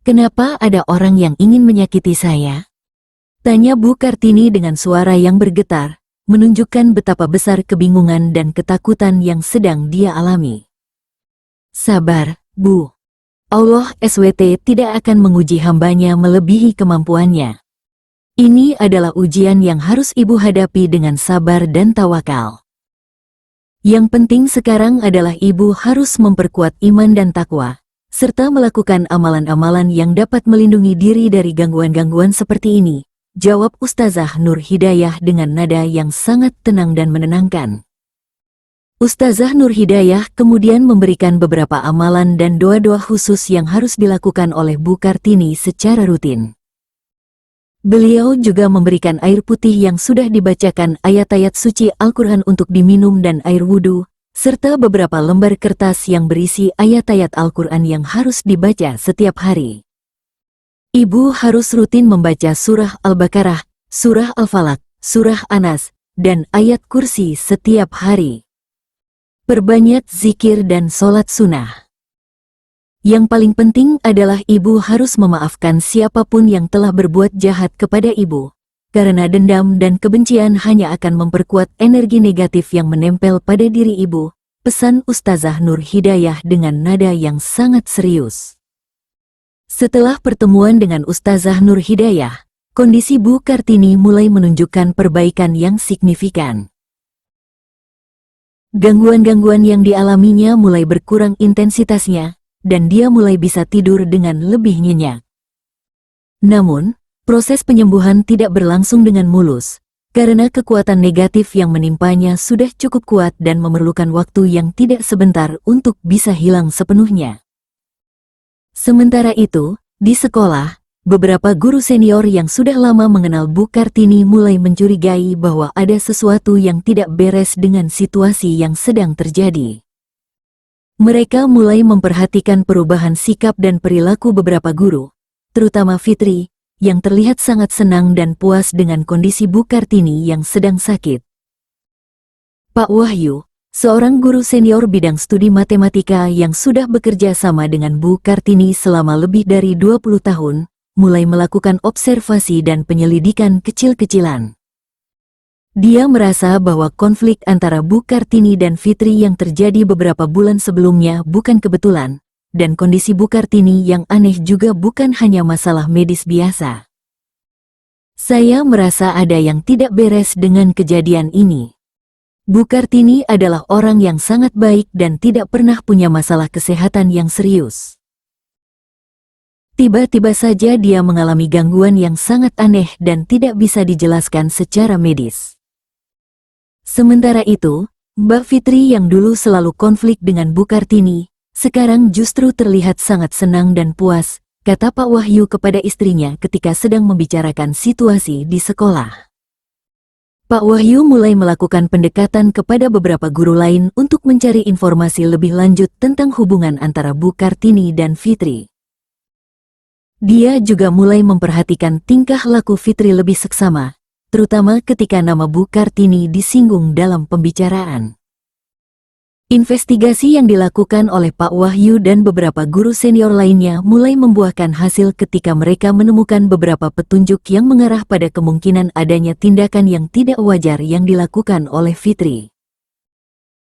Kenapa ada orang yang ingin menyakiti saya? Tanya Bu Kartini dengan suara yang bergetar, menunjukkan betapa besar kebingungan dan ketakutan yang sedang dia alami. Sabar, Bu. Allah SWT tidak akan menguji hambanya melebihi kemampuannya. Ini adalah ujian yang harus ibu hadapi dengan sabar dan tawakal. Yang penting sekarang adalah ibu harus memperkuat iman dan takwa, serta melakukan amalan-amalan yang dapat melindungi diri dari gangguan-gangguan seperti ini, jawab Ustazah Nur Hidayah dengan nada yang sangat tenang dan menenangkan. Ustazah Nur Hidayah kemudian memberikan beberapa amalan dan doa-doa khusus yang harus dilakukan oleh Bu Kartini secara rutin. Beliau juga memberikan air putih yang sudah dibacakan ayat-ayat suci Al-Quran untuk diminum dan air wudhu, serta beberapa lembar kertas yang berisi ayat-ayat Al-Quran yang harus dibaca setiap hari. Ibu harus rutin membaca surah Al-Baqarah, surah Al-Falaq, surah Anas, dan ayat kursi setiap hari. Perbanyak zikir dan sholat sunnah. Yang paling penting adalah ibu harus memaafkan siapapun yang telah berbuat jahat kepada ibu, karena dendam dan kebencian hanya akan memperkuat energi negatif yang menempel pada diri ibu, pesan Ustazah Nur Hidayah dengan nada yang sangat serius. Setelah pertemuan dengan Ustazah Nur Hidayah, kondisi Bu Kartini mulai menunjukkan perbaikan yang signifikan. Gangguan-gangguan yang dialaminya mulai berkurang intensitasnya, dan dia mulai bisa tidur dengan lebih nyenyak. Namun, proses penyembuhan tidak berlangsung dengan mulus, karena kekuatan negatif yang menimpanya sudah cukup kuat dan memerlukan waktu yang tidak sebentar untuk bisa hilang sepenuhnya. Sementara itu, di sekolah, beberapa guru senior yang sudah lama mengenal Bu Kartini mulai mencurigai bahwa ada sesuatu yang tidak beres dengan situasi yang sedang terjadi. Mereka mulai memperhatikan perubahan sikap dan perilaku beberapa guru, terutama Fitri, yang terlihat sangat senang dan puas dengan kondisi Bu Kartini yang sedang sakit. Pak Wahyu, seorang guru senior bidang studi matematika yang sudah bekerja sama dengan Bu Kartini selama lebih dari 20 tahun, mulai melakukan observasi dan penyelidikan kecil-kecilan. Dia merasa bahwa konflik antara Bu Kartini dan Fitri yang terjadi beberapa bulan sebelumnya bukan kebetulan, dan kondisi Bu Kartini yang aneh juga bukan hanya masalah medis biasa. Saya merasa ada yang tidak beres dengan kejadian ini. Bu Kartini adalah orang yang sangat baik dan tidak pernah punya masalah kesehatan yang serius. Tiba-tiba saja dia mengalami gangguan yang sangat aneh dan tidak bisa dijelaskan secara medis. Sementara itu, Mbak Fitri yang dulu selalu konflik dengan Bu Kartini, sekarang justru terlihat sangat senang dan puas, kata Pak Wahyu kepada istrinya ketika sedang membicarakan situasi di sekolah. Pak Wahyu mulai melakukan pendekatan kepada beberapa guru lain untuk mencari informasi lebih lanjut tentang hubungan antara Bu Kartini dan Fitri. Dia juga mulai memperhatikan tingkah laku Fitri lebih seksama, terutama ketika nama Bu Kartini disinggung dalam pembicaraan. Investigasi yang dilakukan oleh Pak Wahyu dan beberapa guru senior lainnya mulai membuahkan hasil ketika mereka menemukan beberapa petunjuk yang mengarah pada kemungkinan adanya tindakan yang tidak wajar yang dilakukan oleh Fitri.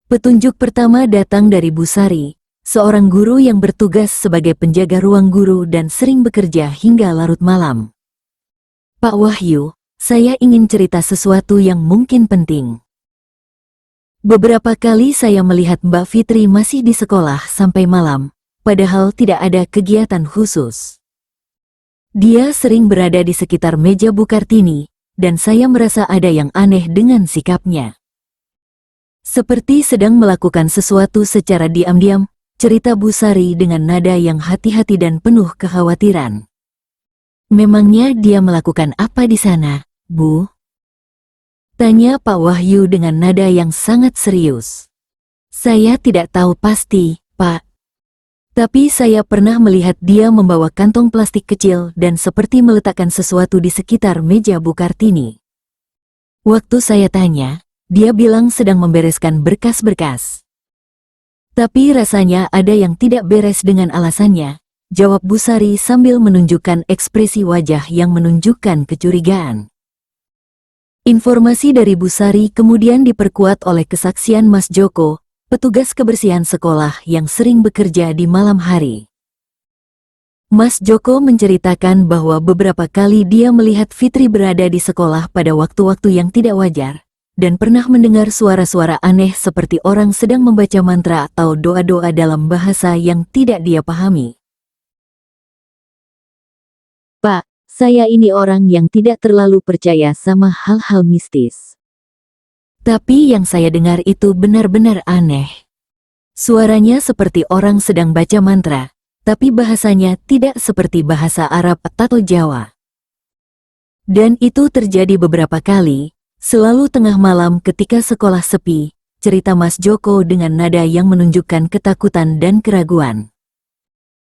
Petunjuk pertama datang dari Bu Sari, seorang guru yang bertugas sebagai penjaga ruang guru dan sering bekerja hingga larut malam. Pak Wahyu, saya ingin cerita sesuatu yang mungkin penting. Beberapa kali saya melihat Mbak Fitri masih di sekolah sampai malam, padahal tidak ada kegiatan khusus. Dia sering berada di sekitar meja Bu Kartini, dan saya merasa ada yang aneh dengan sikapnya. Seperti sedang melakukan sesuatu secara diam-diam, cerita Bu Sari dengan nada yang hati-hati dan penuh kekhawatiran. Memangnya dia melakukan apa di sana, Bu? Tanya Pak Wahyu dengan nada yang sangat serius. Saya tidak tahu pasti, Pak. Tapi saya pernah melihat dia membawa kantong plastik kecil dan seperti meletakkan sesuatu di sekitar meja Bu Kartini. Waktu saya tanya, dia bilang sedang membereskan berkas-berkas. Tapi rasanya ada yang tidak beres dengan alasannya, jawab Bu Sari sambil menunjukkan ekspresi wajah yang menunjukkan kecurigaan. Informasi dari Bu Sari kemudian diperkuat oleh kesaksian Mas Joko, petugas kebersihan sekolah yang sering bekerja di malam hari. Mas Joko menceritakan bahwa beberapa kali dia melihat Fitri berada di sekolah pada waktu-waktu yang tidak wajar, dan pernah mendengar suara-suara aneh seperti orang sedang membaca mantra atau doa-doa dalam bahasa yang tidak dia pahami. Pak, saya ini orang yang tidak terlalu percaya sama hal-hal mistis. Tapi yang saya dengar itu benar-benar aneh. Suaranya seperti orang sedang baca mantra, tapi bahasanya tidak seperti bahasa Arab atau Jawa. Dan itu terjadi beberapa kali, selalu tengah malam ketika sekolah sepi, cerita Mas Joko dengan nada yang menunjukkan ketakutan dan keraguan.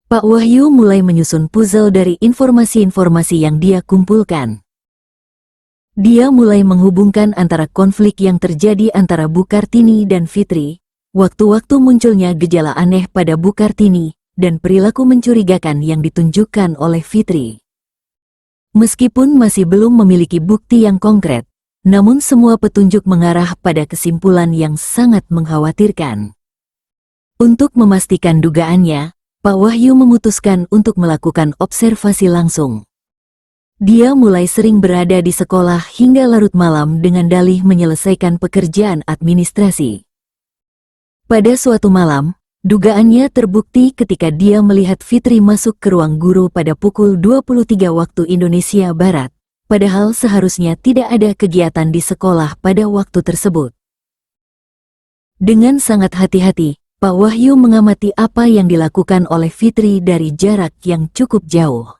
Pak Wahyu mulai menyusun puzzle dari informasi-informasi yang dia kumpulkan. Dia mulai menghubungkan antara konflik yang terjadi antara Bu Kartini dan Fitri, waktu-waktu munculnya gejala aneh pada Bu Kartini, dan perilaku mencurigakan yang ditunjukkan oleh Fitri. Meskipun masih belum memiliki bukti yang konkret, namun semua petunjuk mengarah pada kesimpulan yang sangat mengkhawatirkan. Untuk memastikan dugaannya, Pak Wahyu memutuskan untuk melakukan observasi langsung. Dia mulai sering berada di sekolah hingga larut malam dengan dalih menyelesaikan pekerjaan administrasi. Pada suatu malam, dugaannya terbukti ketika dia melihat Fitri masuk ke ruang guru pada pukul 23 waktu Indonesia Barat, padahal seharusnya tidak ada kegiatan di sekolah pada waktu tersebut. Dengan sangat hati-hati, Pak Wahyu mengamati apa yang dilakukan oleh Fitri dari jarak yang cukup jauh.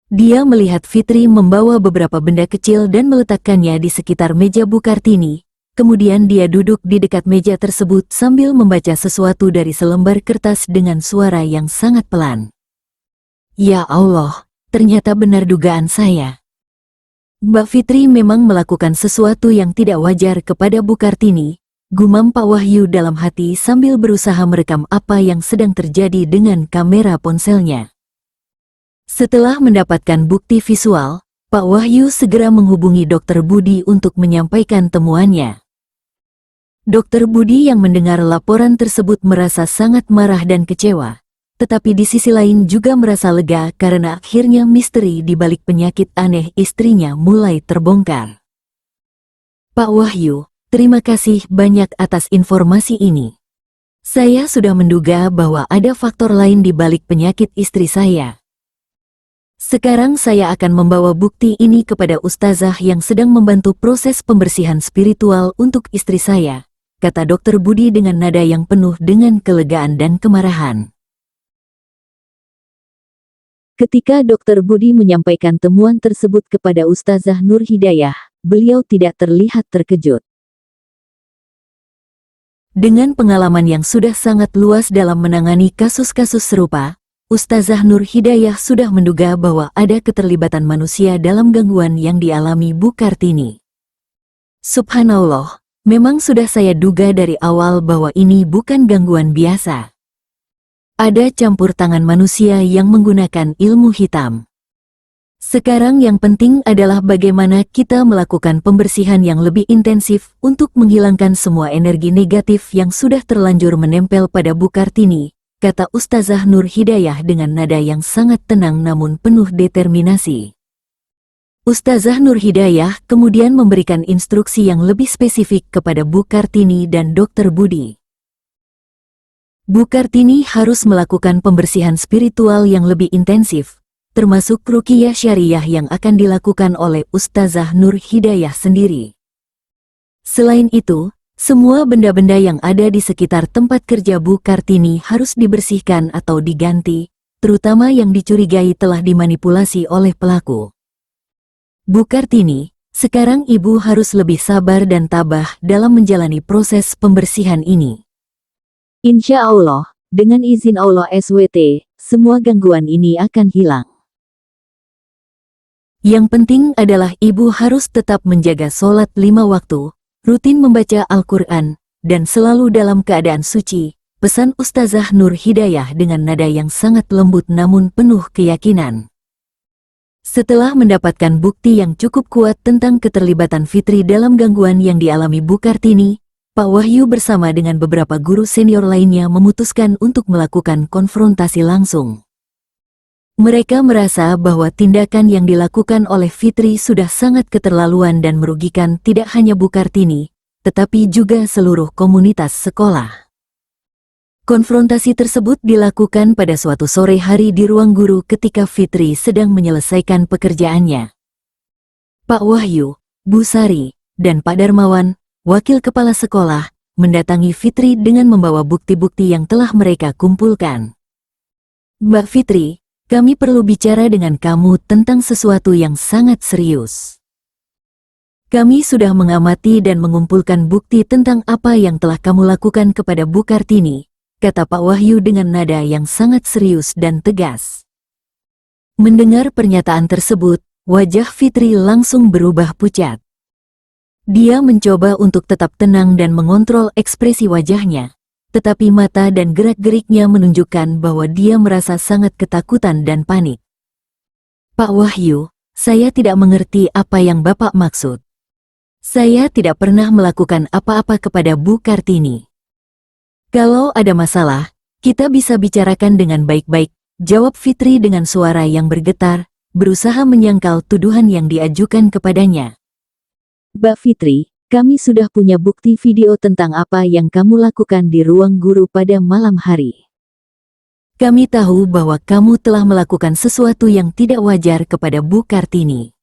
Dia melihat Fitri membawa beberapa benda kecil dan meletakkannya di sekitar meja Bu Kartini, kemudian dia duduk di dekat meja tersebut sambil membaca sesuatu dari selembar kertas dengan suara yang sangat pelan. Ya Allah, ternyata benar dugaan saya. Mbak Fitri memang melakukan sesuatu yang tidak wajar kepada Bu Kartini, gumam Pak Wahyu dalam hati sambil berusaha merekam apa yang sedang terjadi dengan kamera ponselnya. Setelah mendapatkan bukti visual, Pak Wahyu segera menghubungi Dr. Budi untuk menyampaikan temuannya. Dr. Budi yang mendengar laporan tersebut merasa sangat marah dan kecewa. Tetapi di sisi lain juga merasa lega karena akhirnya misteri di balik penyakit aneh istrinya mulai terbongkar. Pak Wahyu, terima kasih banyak atas informasi ini. Saya sudah menduga bahwa ada faktor lain di balik penyakit istri saya. Sekarang saya akan membawa bukti ini kepada ustazah yang sedang membantu proses pembersihan spiritual untuk istri saya, kata Dr. Budi dengan nada yang penuh dengan kelegaan dan kemarahan. Ketika Dr. Budi menyampaikan temuan tersebut kepada Ustazah Nur Hidayah, beliau tidak terlihat terkejut. Dengan pengalaman yang sudah sangat luas dalam menangani kasus-kasus serupa, Ustazah Nur Hidayah sudah menduga bahwa ada keterlibatan manusia dalam gangguan yang dialami Bu Kartini. Subhanallah, memang sudah saya duga dari awal bahwa ini bukan gangguan biasa. Ada campur tangan manusia yang menggunakan ilmu hitam. Sekarang yang penting adalah bagaimana kita melakukan pembersihan yang lebih intensif untuk menghilangkan semua energi negatif yang sudah terlanjur menempel pada Bu Kartini, kata Ustazah Nur Hidayah dengan nada yang sangat tenang namun penuh determinasi. Ustazah Nur Hidayah kemudian memberikan instruksi yang lebih spesifik kepada Bu Kartini dan Dr. Budi. Bu Kartini harus melakukan pembersihan spiritual yang lebih intensif, termasuk ruqyah syariah yang akan dilakukan oleh Ustazah Nur Hidayah sendiri. Selain itu, semua benda-benda yang ada di sekitar tempat kerja Bu Kartini harus dibersihkan atau diganti, terutama yang dicurigai telah dimanipulasi oleh pelaku. Bu Kartini, sekarang Ibu harus lebih sabar dan tabah dalam menjalani proses pembersihan ini. Insya Allah, dengan izin Allah SWT, semua gangguan ini akan hilang. Yang penting adalah Ibu harus tetap menjaga sholat 5 waktu, rutin membaca Al-Quran, dan selalu dalam keadaan suci, pesan Ustazah Nur Hidayah dengan nada yang sangat lembut namun penuh keyakinan. Setelah mendapatkan bukti yang cukup kuat tentang keterlibatan Fitri dalam gangguan yang dialami Bu Kartini, Pak Wahyu bersama dengan beberapa guru senior lainnya memutuskan untuk melakukan konfrontasi langsung. Mereka merasa bahwa tindakan yang dilakukan oleh Fitri sudah sangat keterlaluan dan merugikan tidak hanya Bu Kartini, tetapi juga seluruh komunitas sekolah. Konfrontasi tersebut dilakukan pada suatu sore hari di ruang guru ketika Fitri sedang menyelesaikan pekerjaannya. Pak Wahyu, Bu Sari, dan Pak Darmawan, wakil kepala sekolah, mendatangi Fitri dengan membawa bukti-bukti yang telah mereka kumpulkan. Mbak Fitri, kami perlu bicara dengan kamu tentang sesuatu yang sangat serius. Kami sudah mengamati dan mengumpulkan bukti tentang apa yang telah kamu lakukan kepada Bu Kartini, kata Pak Wahyu dengan nada yang sangat serius dan tegas. Mendengar pernyataan tersebut, wajah Fitri langsung berubah pucat. Dia mencoba untuk tetap tenang dan mengontrol ekspresi wajahnya, tetapi mata dan gerak-geriknya menunjukkan bahwa dia merasa sangat ketakutan dan panik. Pak Wahyu, saya tidak mengerti apa yang Bapak maksud. Saya tidak pernah melakukan apa-apa kepada Bu Kartini. Kalau ada masalah, kita bisa bicarakan dengan baik-baik, jawab Fitri dengan suara yang bergetar, berusaha menyangkal tuduhan yang diajukan kepadanya. Mbak Fitri, kami sudah punya bukti video tentang apa yang kamu lakukan di ruang guru pada malam hari. Kami tahu bahwa kamu telah melakukan sesuatu yang tidak wajar kepada Bu Kartini.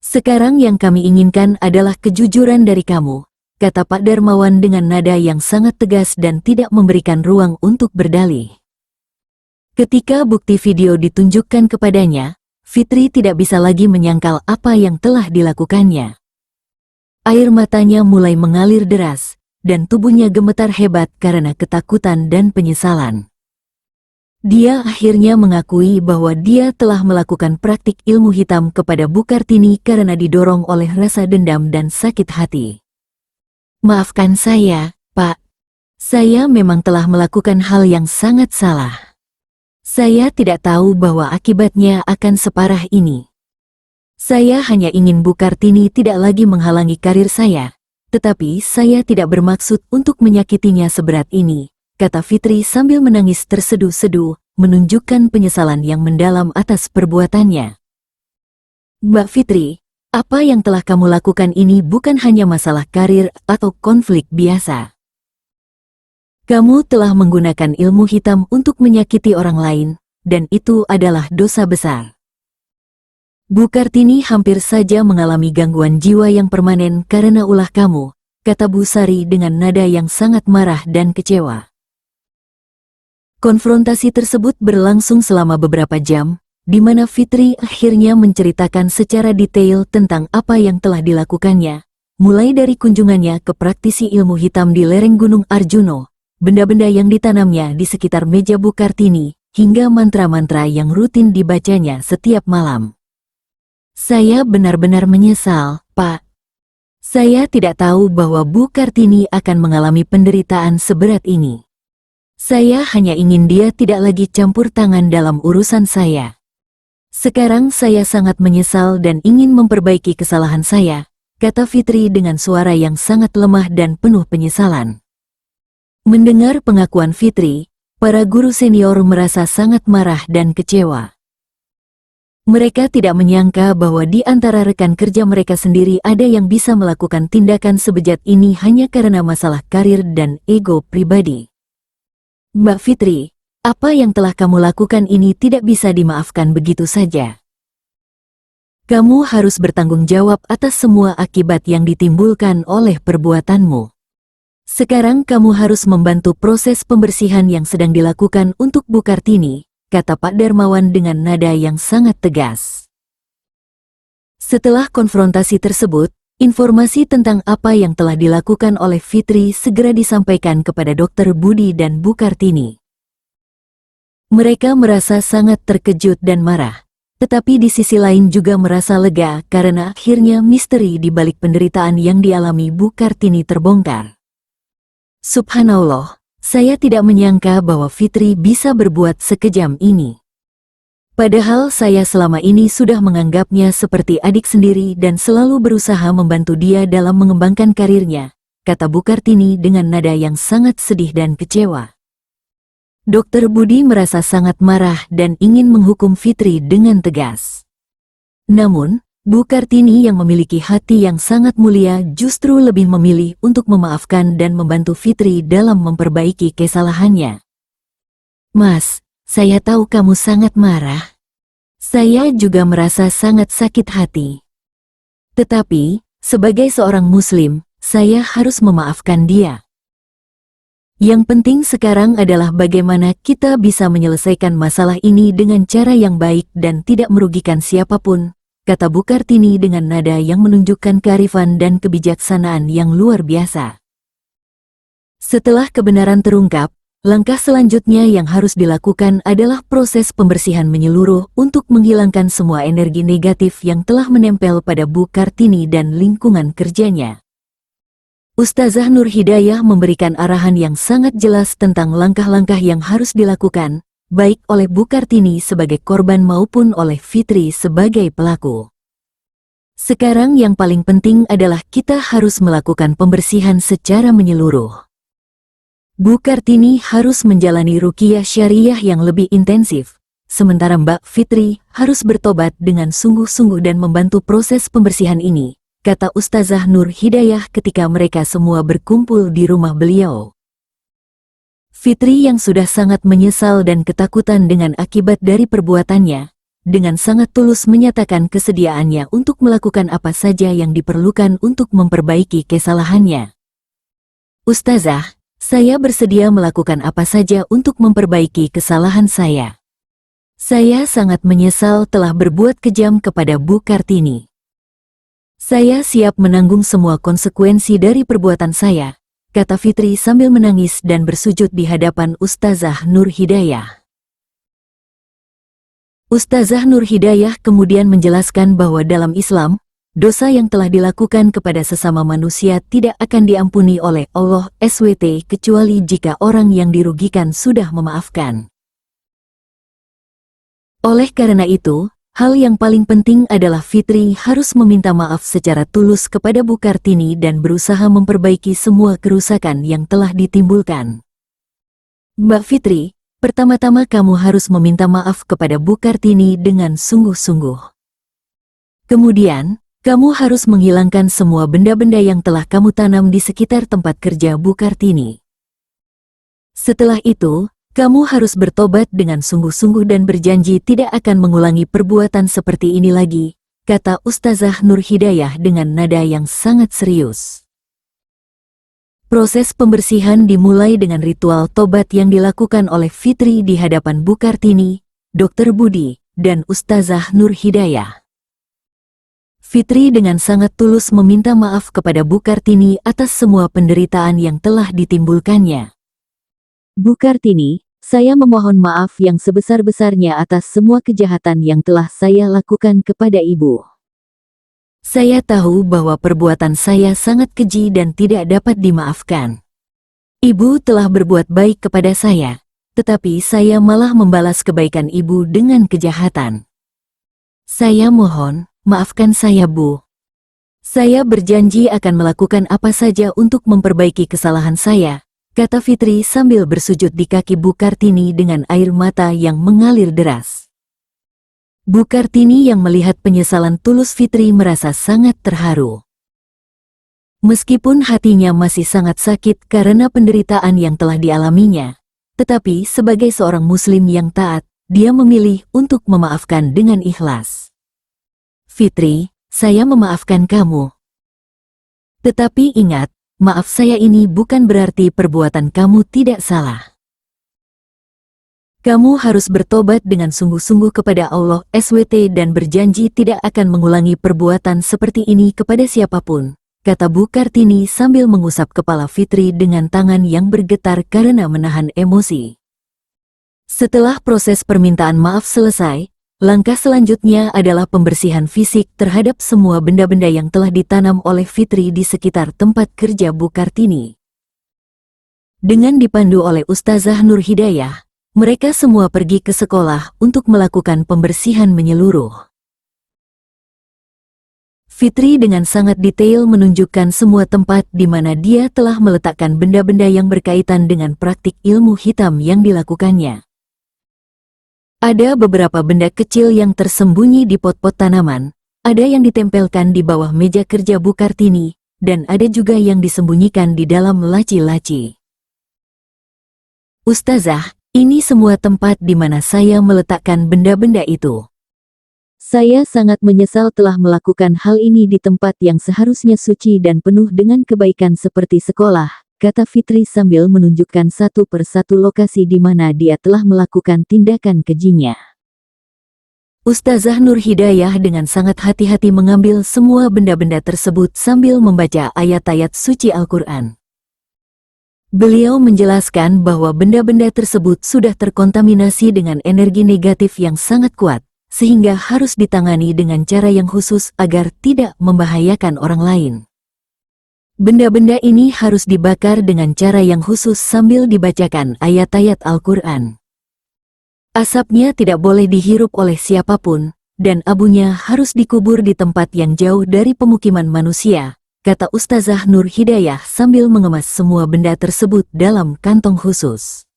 Sekarang yang kami inginkan adalah kejujuran dari kamu, kata Pak Darmawan dengan nada yang sangat tegas dan tidak memberikan ruang untuk berdalih. Ketika bukti video ditunjukkan kepadanya, Fitri tidak bisa lagi menyangkal apa yang telah dilakukannya. Air matanya mulai mengalir deras, dan tubuhnya gemetar hebat karena ketakutan dan penyesalan. Dia akhirnya mengakui bahwa dia telah melakukan praktik ilmu hitam kepada Bu Kartini karena didorong oleh rasa dendam dan sakit hati. Maafkan saya, Pak. Saya memang telah melakukan hal yang sangat salah. Saya tidak tahu bahwa akibatnya akan separah ini. Saya hanya ingin Bu Kartini tidak lagi menghalangi karir saya, tetapi saya tidak bermaksud untuk menyakitinya seberat ini, kata Fitri sambil menangis terseduh-seduh, menunjukkan penyesalan yang mendalam atas perbuatannya. Mbak Fitri, apa yang telah kamu lakukan ini bukan hanya masalah karir atau konflik biasa. Kamu telah menggunakan ilmu hitam untuk menyakiti orang lain, dan itu adalah dosa besar. Bu Kartini hampir saja mengalami gangguan jiwa yang permanen karena ulah kamu, kata Bu Sari dengan nada yang sangat marah dan kecewa. Konfrontasi tersebut berlangsung selama beberapa jam, di mana Fitri akhirnya menceritakan secara detail tentang apa yang telah dilakukannya, mulai dari kunjungannya ke praktisi ilmu hitam di lereng Gunung Arjuno, benda-benda yang ditanamnya di sekitar meja Bu Kartini, hingga mantra-mantra yang rutin dibacanya setiap malam. Saya benar-benar menyesal, Pak. Saya tidak tahu bahwa Bu Kartini akan mengalami penderitaan seberat ini. Saya hanya ingin dia tidak lagi campur tangan dalam urusan saya. Sekarang saya sangat menyesal dan ingin memperbaiki kesalahan saya, kata Fitri dengan suara yang sangat lemah dan penuh penyesalan. Mendengar pengakuan Fitri, para guru senior merasa sangat marah dan kecewa. Mereka tidak menyangka bahwa di antara rekan kerja mereka sendiri ada yang bisa melakukan tindakan sebejat ini hanya karena masalah karir dan ego pribadi. Mbak Fitri, apa yang telah kamu lakukan ini tidak bisa dimaafkan begitu saja. Kamu harus bertanggung jawab atas semua akibat yang ditimbulkan oleh perbuatanmu. Sekarang kamu harus membantu proses pembersihan yang sedang dilakukan untuk Bu Kartini, kata Pak Darmawan dengan nada yang sangat tegas. Setelah konfrontasi tersebut, informasi tentang apa yang telah dilakukan oleh Fitri segera disampaikan kepada Dr. Budi dan Bu Kartini. Mereka merasa sangat terkejut dan marah, tetapi di sisi lain juga merasa lega karena akhirnya misteri di balik penderitaan yang dialami Bu Kartini terbongkar. Subhanallah, saya tidak menyangka bahwa Fitri bisa berbuat sekejam ini. Padahal saya selama ini sudah menganggapnya seperti adik sendiri dan selalu berusaha membantu dia dalam mengembangkan karirnya, kata Bu Kartini dengan nada yang sangat sedih dan kecewa. Dr. Budi merasa sangat marah dan ingin menghukum Fitri dengan tegas. Namun, Bu Kartini yang memiliki hati yang sangat mulia justru lebih memilih untuk memaafkan dan membantu Fitri dalam memperbaiki kesalahannya. Mas, saya tahu kamu sangat marah. Saya juga merasa sangat sakit hati. Tetapi, sebagai seorang Muslim, saya harus memaafkan dia. Yang penting sekarang adalah bagaimana kita bisa menyelesaikan masalah ini dengan cara yang baik dan tidak merugikan siapapun, kata Bu Kartini dengan nada yang menunjukkan kearifan dan kebijaksanaan yang luar biasa. Setelah kebenaran terungkap, langkah selanjutnya yang harus dilakukan adalah proses pembersihan menyeluruh untuk menghilangkan semua energi negatif yang telah menempel pada Bu Kartini dan lingkungan kerjanya. Ustazah Nur Hidayah memberikan arahan yang sangat jelas tentang langkah-langkah yang harus dilakukan, baik oleh Bu Kartini sebagai korban maupun oleh Fitri sebagai pelaku. Sekarang yang paling penting adalah kita harus melakukan pembersihan secara menyeluruh. Bu Kartini harus menjalani ruqyah syariah yang lebih intensif, sementara Mbak Fitri harus bertobat dengan sungguh-sungguh dan membantu proses pembersihan ini, kata Ustazah Nur Hidayah ketika mereka semua berkumpul di rumah beliau. Fitri yang sudah sangat menyesal dan ketakutan dengan akibat dari perbuatannya, dengan sangat tulus menyatakan kesediaannya untuk melakukan apa saja yang diperlukan untuk memperbaiki kesalahannya. Ustazah, saya bersedia melakukan apa saja untuk memperbaiki kesalahan saya. Saya sangat menyesal telah berbuat kejam kepada Bu Kartini. Saya siap menanggung semua konsekuensi dari perbuatan saya, kata Fitri sambil menangis dan bersujud di hadapan Ustazah Nur Hidayah. Ustazah Nur Hidayah kemudian menjelaskan bahwa dalam Islam, dosa yang telah dilakukan kepada sesama manusia tidak akan diampuni oleh Allah SWT kecuali jika orang yang dirugikan sudah memaafkan. Oleh karena itu, hal yang paling penting adalah Fitri harus meminta maaf secara tulus kepada Bu Kartini dan berusaha memperbaiki semua kerusakan yang telah ditimbulkan. Mbak Fitri, pertama-tama kamu harus meminta maaf kepada Bu Kartini dengan sungguh-sungguh. Kemudian, kamu harus menghilangkan semua benda-benda yang telah kamu tanam di sekitar tempat kerja Bu Kartini. Setelah itu, kamu harus bertobat dengan sungguh-sungguh dan berjanji tidak akan mengulangi perbuatan seperti ini lagi, kata Ustazah Nur Hidayah dengan nada yang sangat serius. Proses pembersihan dimulai dengan ritual tobat yang dilakukan oleh Fitri di hadapan Bu Kartini, Dr. Budi, dan Ustazah Nur Hidayah. Fitri dengan sangat tulus meminta maaf kepada Bu Kartini atas semua penderitaan yang telah ditimbulkannya. Bu Kartini, saya memohon maaf yang sebesar-besarnya atas semua kejahatan yang telah saya lakukan kepada Ibu. Saya tahu bahwa perbuatan saya sangat keji dan tidak dapat dimaafkan. Ibu telah berbuat baik kepada saya, tetapi saya malah membalas kebaikan Ibu dengan kejahatan. Saya mohon, maafkan saya Bu. Saya berjanji akan melakukan apa saja untuk memperbaiki kesalahan saya, kata Fitri sambil bersujud di kaki Bu Kartini dengan air mata yang mengalir deras. Bu Kartini yang melihat penyesalan tulus Fitri merasa sangat terharu. Meskipun hatinya masih sangat sakit karena penderitaan yang telah dialaminya, tetapi sebagai seorang muslim yang taat, dia memilih untuk memaafkan dengan ikhlas. Fitri, saya memaafkan kamu. Tetapi ingat, maaf saya ini bukan berarti perbuatan kamu tidak salah. Kamu harus bertobat dengan sungguh-sungguh kepada Allah SWT dan berjanji tidak akan mengulangi perbuatan seperti ini kepada siapapun, kata Bu Kartini sambil mengusap kepala Fitri dengan tangan yang bergetar karena menahan emosi. Setelah proses permintaan maaf selesai, langkah selanjutnya adalah pembersihan fisik terhadap semua benda-benda yang telah ditanam oleh Fitri di sekitar tempat kerja Bu Kartini. Dengan dipandu oleh Ustazah Nur Hidayah, mereka semua pergi ke sekolah untuk melakukan pembersihan menyeluruh. Fitri dengan sangat detail menunjukkan semua tempat di mana dia telah meletakkan benda-benda yang berkaitan dengan praktik ilmu hitam yang dilakukannya. Ada beberapa benda kecil yang tersembunyi di pot-pot tanaman, ada yang ditempelkan di bawah meja kerja Bu Kartini, dan ada juga yang disembunyikan di dalam laci-laci. Ustazah, ini semua tempat di mana saya meletakkan benda-benda itu. Saya sangat menyesal telah melakukan hal ini di tempat yang seharusnya suci dan penuh dengan kebaikan seperti sekolah, kata Fitri sambil menunjukkan satu persatu lokasi di mana dia telah melakukan tindakan kejinya. Ustazah Nur Hidayah dengan sangat hati-hati mengambil semua benda-benda tersebut sambil membaca ayat-ayat suci Al-Quran. Beliau menjelaskan bahwa benda-benda tersebut sudah terkontaminasi dengan energi negatif yang sangat kuat, sehingga harus ditangani dengan cara yang khusus agar tidak membahayakan orang lain. Benda-benda ini harus dibakar dengan cara yang khusus sambil dibacakan ayat-ayat Al-Quran. Asapnya tidak boleh dihirup oleh siapapun, dan abunya harus dikubur di tempat yang jauh dari pemukiman manusia, kata Ustazah Nur Hidayah sambil mengemas semua benda tersebut dalam kantong khusus.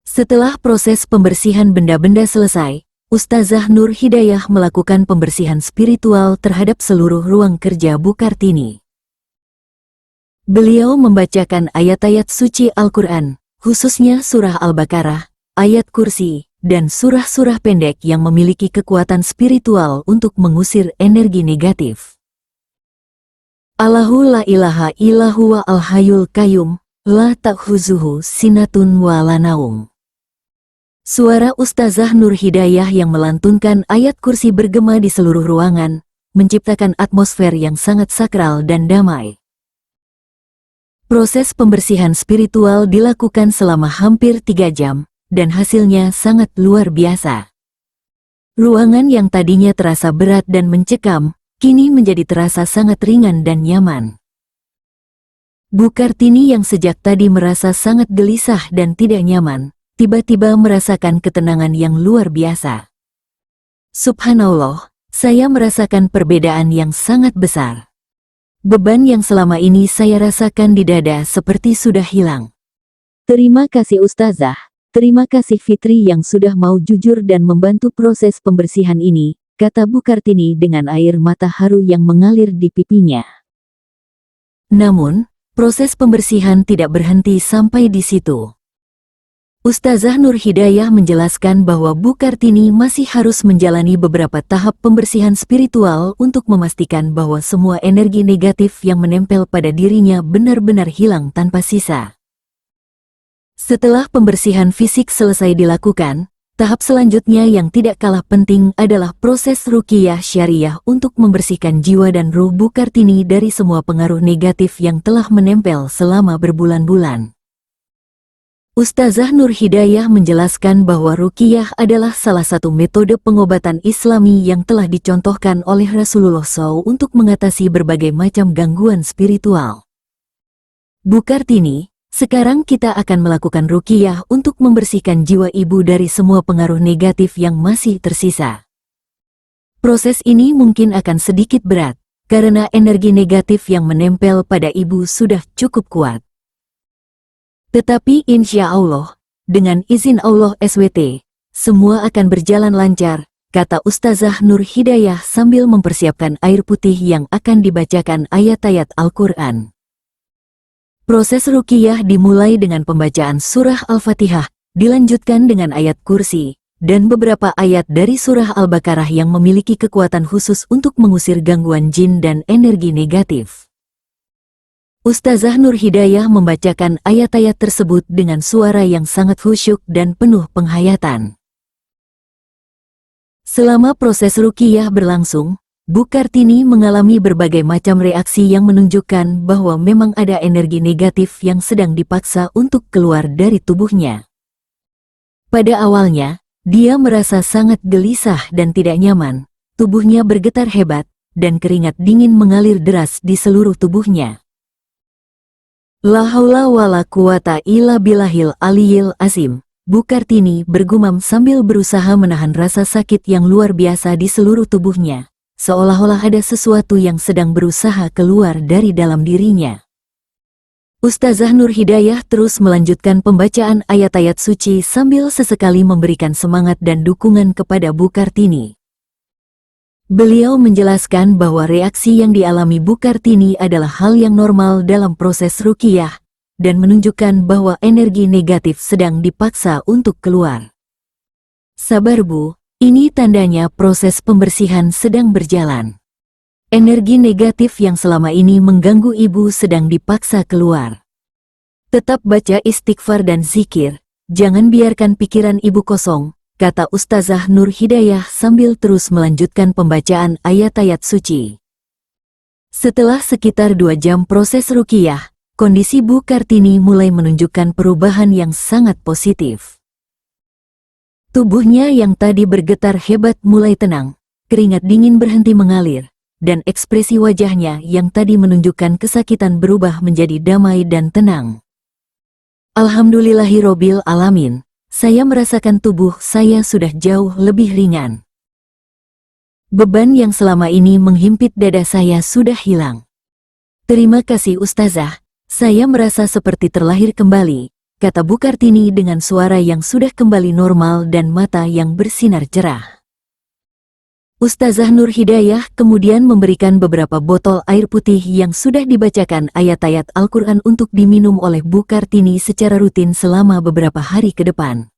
Setelah proses pembersihan benda-benda selesai, Ustazah Nur Hidayah melakukan pembersihan spiritual terhadap seluruh ruang kerja Bu Kartini. Beliau membacakan ayat-ayat suci Al-Quran, khususnya surah Al-Baqarah, ayat kursi, dan surah-surah pendek yang memiliki kekuatan spiritual untuk mengusir energi negatif. Allahu la ilaha illa huwa al-hayyul qayyum, la ta'khuzuhu sinatun wa la naum. Suara Ustazah Nur Hidayah yang melantunkan ayat kursi bergema di seluruh ruangan, menciptakan atmosfer yang sangat sakral dan damai. Proses pembersihan spiritual dilakukan selama hampir 3 jam, dan hasilnya sangat luar biasa. Ruangan yang tadinya terasa berat dan mencekam, kini menjadi terasa sangat ringan dan nyaman. Bu Kartini yang sejak tadi merasa sangat gelisah dan tidak nyaman, tiba-tiba merasakan ketenangan yang luar biasa. Subhanallah, saya merasakan perbedaan yang sangat besar. Beban yang selama ini saya rasakan di dada seperti sudah hilang. Terima kasih Ustazah, terima kasih Fitri yang sudah mau jujur dan membantu proses pembersihan ini, kata Bu Kartini dengan air mata haru yang mengalir di pipinya. Namun, proses pembersihan tidak berhenti sampai di situ. Ustazah Nur Hidayah menjelaskan bahwa Bu Kartini masih harus menjalani beberapa tahap pembersihan spiritual untuk memastikan bahwa semua energi negatif yang menempel pada dirinya benar-benar hilang tanpa sisa. Setelah pembersihan fisik selesai dilakukan, tahap selanjutnya yang tidak kalah penting adalah proses ruqyah syariah untuk membersihkan jiwa dan ruh Bu Kartini dari semua pengaruh negatif yang telah menempel selama berbulan-bulan. Ustazah Nur Hidayah menjelaskan bahwa ruqyah adalah salah satu metode pengobatan Islami yang telah dicontohkan oleh Rasulullah SAW untuk mengatasi berbagai macam gangguan spiritual. Bu Kartini, sekarang kita akan melakukan ruqyah untuk membersihkan jiwa ibu dari semua pengaruh negatif yang masih tersisa. Proses ini mungkin akan sedikit berat, karena energi negatif yang menempel pada ibu sudah cukup kuat. Tetapi insya Allah, dengan izin Allah SWT, semua akan berjalan lancar, kata Ustazah Nur Hidayah sambil mempersiapkan air putih yang akan dibacakan ayat-ayat Al-Quran. Proses ruqyah dimulai dengan pembacaan surah Al-Fatihah, dilanjutkan dengan ayat kursi, dan beberapa ayat dari surah Al-Baqarah yang memiliki kekuatan khusus untuk mengusir gangguan jin dan energi negatif. Ustazah Nur Hidayah membacakan ayat-ayat tersebut dengan suara yang sangat khusyuk dan penuh penghayatan. Selama proses ruqyah berlangsung, Bu Kartini mengalami berbagai macam reaksi yang menunjukkan bahwa memang ada energi negatif yang sedang dipaksa untuk keluar dari tubuhnya. Pada awalnya, dia merasa sangat gelisah dan tidak nyaman, tubuhnya bergetar hebat, dan keringat dingin mengalir deras di seluruh tubuhnya. La haula wala quwata illa billahil aliyil azim, Bu Kartini bergumam sambil berusaha menahan rasa sakit yang luar biasa di seluruh tubuhnya, seolah-olah ada sesuatu yang sedang berusaha keluar dari dalam dirinya. Ustazah Nur Hidayah terus melanjutkan pembacaan ayat-ayat suci sambil sesekali memberikan semangat dan dukungan kepada Bu Kartini. Beliau menjelaskan bahwa reaksi yang dialami Bu Kartini adalah hal yang normal dalam proses ruqyah, dan menunjukkan bahwa energi negatif sedang dipaksa untuk keluar. Sabar Bu, ini tandanya proses pembersihan sedang berjalan. Energi negatif yang selama ini mengganggu ibu sedang dipaksa keluar. Tetap baca istighfar dan zikir, jangan biarkan pikiran ibu kosong, kata Ustazah Nur Hidayah sambil terus melanjutkan pembacaan ayat-ayat suci. Setelah sekitar 2 jam proses ruqyah, kondisi Bu Kartini mulai menunjukkan perubahan yang sangat positif. Tubuhnya yang tadi bergetar hebat mulai tenang, keringat dingin berhenti mengalir, dan ekspresi wajahnya yang tadi menunjukkan kesakitan berubah menjadi damai dan tenang. Alhamdulillahirobbil alamin, saya merasakan tubuh saya sudah jauh lebih ringan. Beban yang selama ini menghimpit dada saya sudah hilang. Terima kasih Ustazah, saya merasa seperti terlahir kembali, kata Bu Kartini dengan suara yang sudah kembali normal dan mata yang bersinar cerah. Ustazah Nur Hidayah kemudian memberikan beberapa botol air putih yang sudah dibacakan ayat-ayat Al-Quran untuk diminum oleh Bu Kartini secara rutin selama beberapa hari ke depan.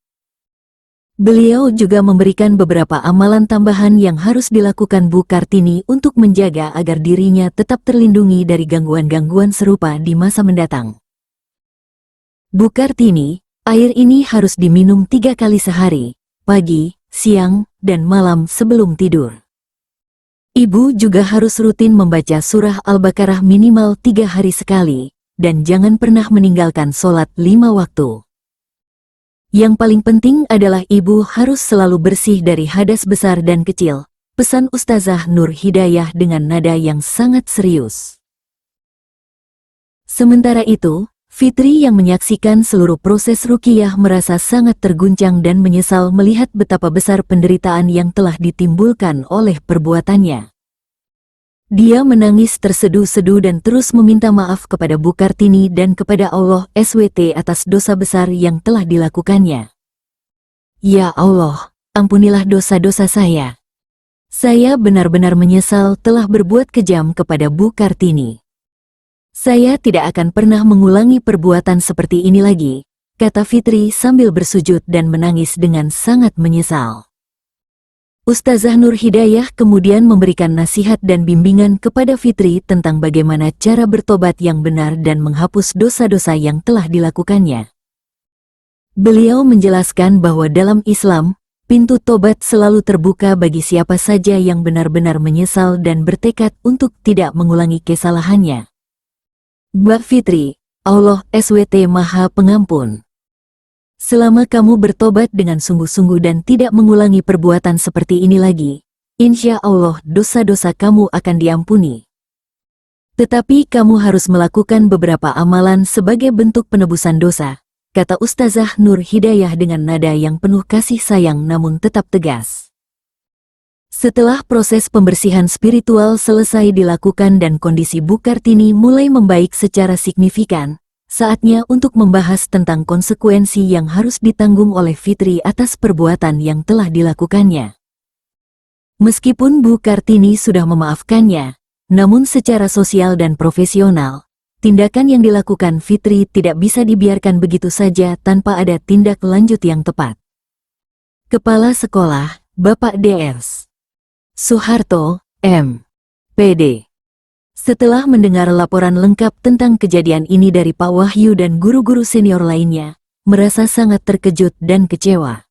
Beliau juga memberikan beberapa amalan tambahan yang harus dilakukan Bu Kartini untuk menjaga agar dirinya tetap terlindungi dari gangguan-gangguan serupa di masa mendatang. Bu Kartini, air ini harus diminum 3 kali sehari, pagi, siang, dan malam sebelum tidur. Ibu juga harus rutin membaca surah Al-Baqarah minimal 3 hari sekali, dan jangan pernah meninggalkan sholat 5 waktu. Yang paling penting adalah ibu harus selalu bersih dari hadas besar dan kecil, pesan Ustazah Nur Hidayah dengan nada yang sangat serius. Sementara itu, Fitri yang menyaksikan seluruh proses ruqyah merasa sangat terguncang dan menyesal melihat betapa besar penderitaan yang telah ditimbulkan oleh perbuatannya. Dia menangis terseduh-seduh dan terus meminta maaf kepada Bu Kartini dan kepada Allah SWT atas dosa besar yang telah dilakukannya. Ya Allah, ampunilah dosa-dosa saya. Saya benar-benar menyesal telah berbuat kejam kepada Bu Kartini. Saya tidak akan pernah mengulangi perbuatan seperti ini lagi, kata Fitri sambil bersujud dan menangis dengan sangat menyesal. Ustazah Nur Hidayah kemudian memberikan nasihat dan bimbingan kepada Fitri tentang bagaimana cara bertobat yang benar dan menghapus dosa-dosa yang telah dilakukannya. Beliau menjelaskan bahwa dalam Islam, pintu tobat selalu terbuka bagi siapa saja yang benar-benar menyesal dan bertekad untuk tidak mengulangi kesalahannya. Mbak Fitri, Allah SWT Maha Pengampun. Selama kamu bertobat dengan sungguh-sungguh dan tidak mengulangi perbuatan seperti ini lagi, insya Allah dosa-dosa kamu akan diampuni. Tetapi kamu harus melakukan beberapa amalan sebagai bentuk penebusan dosa, kata Ustazah Nur Hidayah dengan nada yang penuh kasih sayang namun tetap tegas. Setelah proses pembersihan spiritual selesai dilakukan dan kondisi Bu Kartini mulai membaik secara signifikan, saatnya untuk membahas tentang konsekuensi yang harus ditanggung oleh Fitri atas perbuatan yang telah dilakukannya. Meskipun Bu Kartini sudah memaafkannya, namun secara sosial dan profesional, tindakan yang dilakukan Fitri tidak bisa dibiarkan begitu saja tanpa ada tindak lanjut yang tepat. Kepala Sekolah, Bapak Drs. Soeharto, M.Pd. Setelah mendengar laporan lengkap tentang kejadian ini dari Pak Wahyu dan guru-guru senior lainnya, merasa sangat terkejut dan kecewa.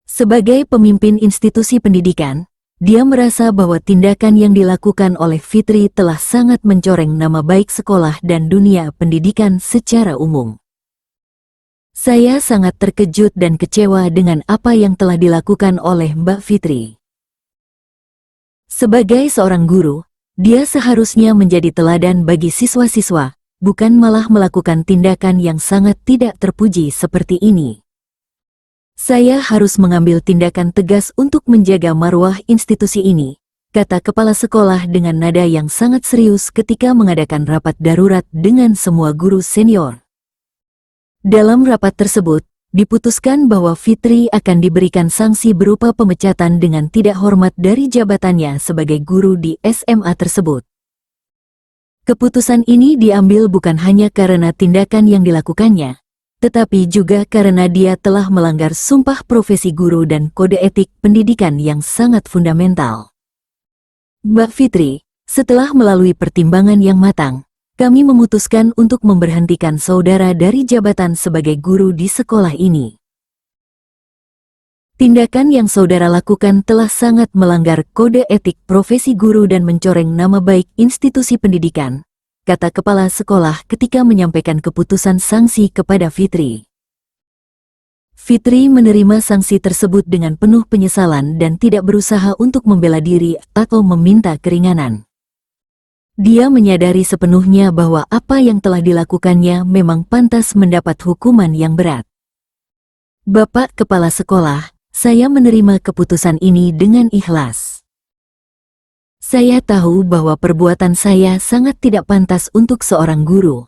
Sebagai pemimpin institusi pendidikan, dia merasa bahwa tindakan yang dilakukan oleh Fitri telah sangat mencoreng nama baik sekolah dan dunia pendidikan secara umum. Saya sangat terkejut dan kecewa dengan apa yang telah dilakukan oleh Mbak Fitri. Sebagai seorang guru, dia seharusnya menjadi teladan bagi siswa-siswa, bukan malah melakukan tindakan yang sangat tidak terpuji seperti ini. Saya harus mengambil tindakan tegas untuk menjaga marwah institusi ini, kata kepala sekolah dengan nada yang sangat serius ketika mengadakan rapat darurat dengan semua guru senior. Dalam rapat tersebut, diputuskan bahwa Fitri akan diberikan sanksi berupa pemecatan dengan tidak hormat dari jabatannya sebagai guru di SMA tersebut. Keputusan ini diambil bukan hanya karena tindakan yang dilakukannya, tetapi juga karena dia telah melanggar sumpah profesi guru dan kode etik pendidikan yang sangat fundamental. Mbak Fitri, setelah melalui pertimbangan yang matang, kami memutuskan untuk memberhentikan saudara dari jabatan sebagai guru di sekolah ini. Tindakan yang saudara lakukan telah sangat melanggar kode etik profesi guru dan mencoreng nama baik institusi pendidikan, kata kepala sekolah ketika menyampaikan keputusan sanksi kepada Fitri. Fitri menerima sanksi tersebut dengan penuh penyesalan dan tidak berusaha untuk membela diri atau meminta keringanan. Dia menyadari sepenuhnya bahwa apa yang telah dilakukannya memang pantas mendapat hukuman yang berat. Bapak Kepala Sekolah, saya menerima keputusan ini dengan ikhlas. Saya tahu bahwa perbuatan saya sangat tidak pantas untuk seorang guru.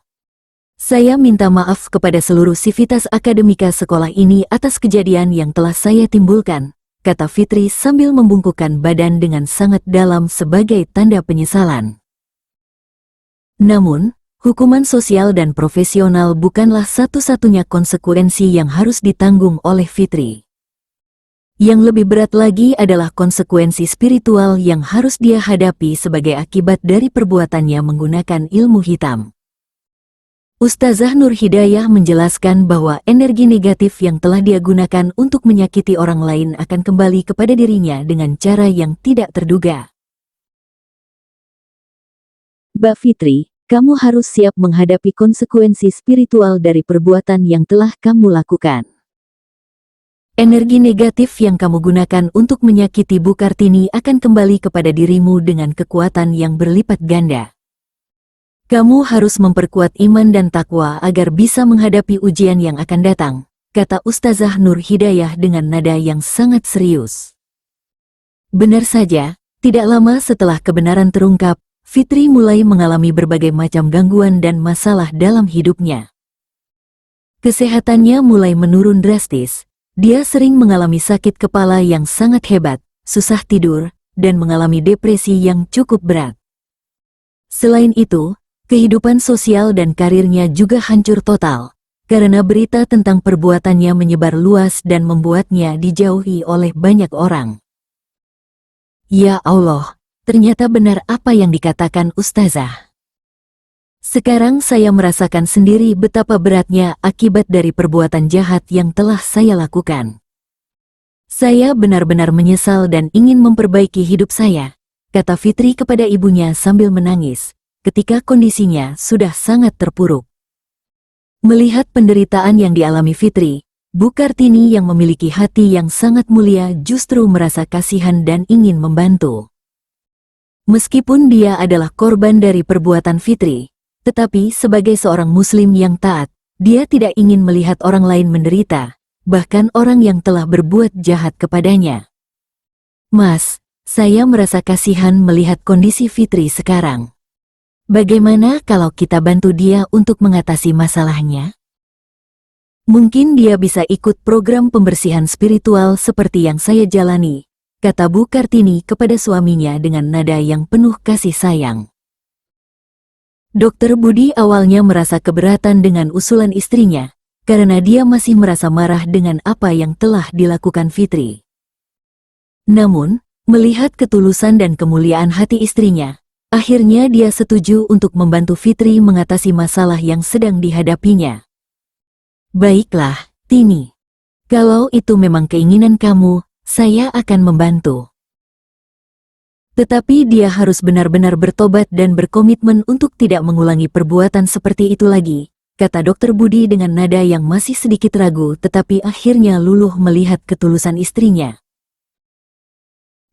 Saya minta maaf kepada seluruh sivitas akademika sekolah ini atas kejadian yang telah saya timbulkan, kata Fitri sambil membungkukkan badan dengan sangat dalam sebagai tanda penyesalan. Namun, hukuman sosial dan profesional bukanlah satu-satunya konsekuensi yang harus ditanggung oleh Fitri. Yang lebih berat lagi adalah konsekuensi spiritual yang harus dia hadapi sebagai akibat dari perbuatannya menggunakan ilmu hitam. Ustazah Nur Hidayah menjelaskan bahwa energi negatif yang telah dia gunakan untuk menyakiti orang lain akan kembali kepada dirinya dengan cara yang tidak terduga. Mbak Fitri, Kamu harus siap menghadapi konsekuensi spiritual dari perbuatan yang telah kamu lakukan. Energi negatif yang kamu gunakan untuk menyakiti Bu Kartini akan kembali kepada dirimu dengan kekuatan yang berlipat ganda. Kamu harus memperkuat iman dan takwa agar bisa menghadapi ujian yang akan datang, kata Ustazah Nur Hidayah dengan nada yang sangat serius. Benar saja, tidak lama setelah kebenaran terungkap, Fitri mulai mengalami berbagai macam gangguan dan masalah dalam hidupnya. Kesehatannya mulai menurun drastis, dia sering mengalami sakit kepala yang sangat hebat, susah tidur, dan mengalami depresi yang cukup berat. Selain itu, kehidupan sosial dan karirnya juga hancur total, karena berita tentang perbuatannya menyebar luas dan membuatnya dijauhi oleh banyak orang. Ya Allah, ternyata benar apa yang dikatakan Ustazah. Sekarang saya merasakan sendiri betapa beratnya akibat dari perbuatan jahat yang telah saya lakukan. Saya benar-benar menyesal dan ingin memperbaiki hidup saya, kata Fitri kepada ibunya sambil menangis, ketika kondisinya sudah sangat terpuruk. Melihat penderitaan yang dialami Fitri, Bu Kartini yang memiliki hati yang sangat mulia justru merasa kasihan dan ingin membantu. Meskipun dia adalah korban dari perbuatan Fitri, tetapi sebagai seorang muslim yang taat, dia tidak ingin melihat orang lain menderita, bahkan orang yang telah berbuat jahat kepadanya. Mas, saya merasa kasihan melihat kondisi Fitri sekarang. Bagaimana kalau kita bantu dia untuk mengatasi masalahnya? Mungkin dia bisa ikut program pembersihan spiritual seperti yang saya jalani, kata Bu Kartini kepada suaminya dengan nada yang penuh kasih sayang. Dokter Budi awalnya merasa keberatan dengan usulan istrinya, karena dia masih merasa marah dengan apa yang telah dilakukan Fitri. Namun, melihat ketulusan dan kemuliaan hati istrinya, akhirnya dia setuju untuk membantu Fitri mengatasi masalah yang sedang dihadapinya. Baiklah, Tini. Kalau itu memang keinginan kamu, saya akan membantu. Tetapi dia harus benar-benar bertobat dan berkomitmen untuk tidak mengulangi perbuatan seperti itu lagi, kata Dokter Budi dengan nada yang masih sedikit ragu tetapi akhirnya luluh melihat ketulusan istrinya.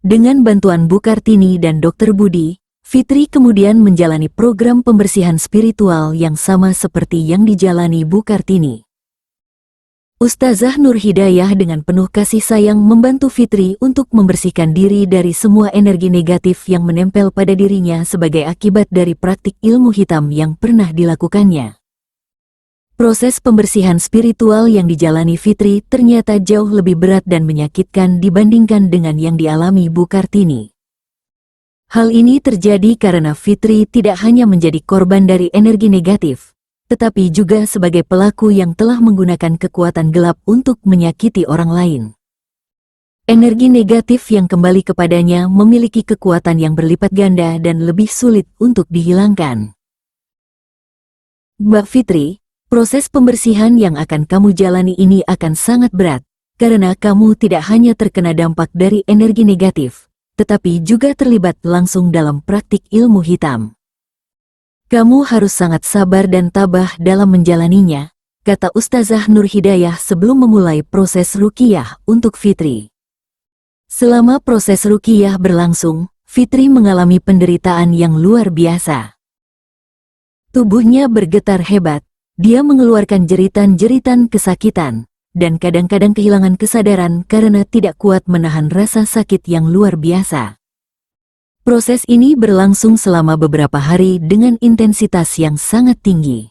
Dengan bantuan Bu Kartini dan Dokter Budi, Fitri kemudian menjalani program pembersihan spiritual yang sama seperti yang dijalani Bu Kartini. Ustazah Nur Hidayah dengan penuh kasih sayang membantu Fitri untuk membersihkan diri dari semua energi negatif yang menempel pada dirinya sebagai akibat dari praktik ilmu hitam yang pernah dilakukannya. Proses pembersihan spiritual yang dijalani Fitri ternyata jauh lebih berat dan menyakitkan dibandingkan dengan yang dialami Bu Kartini. Hal ini terjadi karena Fitri tidak hanya menjadi korban dari energi negatif, tetapi juga sebagai pelaku yang telah menggunakan kekuatan gelap untuk menyakiti orang lain. Energi negatif yang kembali kepadanya memiliki kekuatan yang berlipat ganda dan lebih sulit untuk dihilangkan. Mbak Fitri, proses pembersihan yang akan kamu jalani ini akan sangat berat, karena kamu tidak hanya terkena dampak dari energi negatif, tetapi juga terlibat langsung dalam praktik ilmu hitam. Kamu harus sangat sabar dan tabah dalam menjalaninya, kata Ustazah Nur Hidayah sebelum memulai proses ruqyah untuk Fitri. Selama proses ruqyah berlangsung, Fitri mengalami penderitaan yang luar biasa. Tubuhnya bergetar hebat, dia mengeluarkan jeritan-jeritan kesakitan, dan kadang-kadang kehilangan kesadaran karena tidak kuat menahan rasa sakit yang luar biasa. Proses ini berlangsung selama beberapa hari dengan intensitas yang sangat tinggi.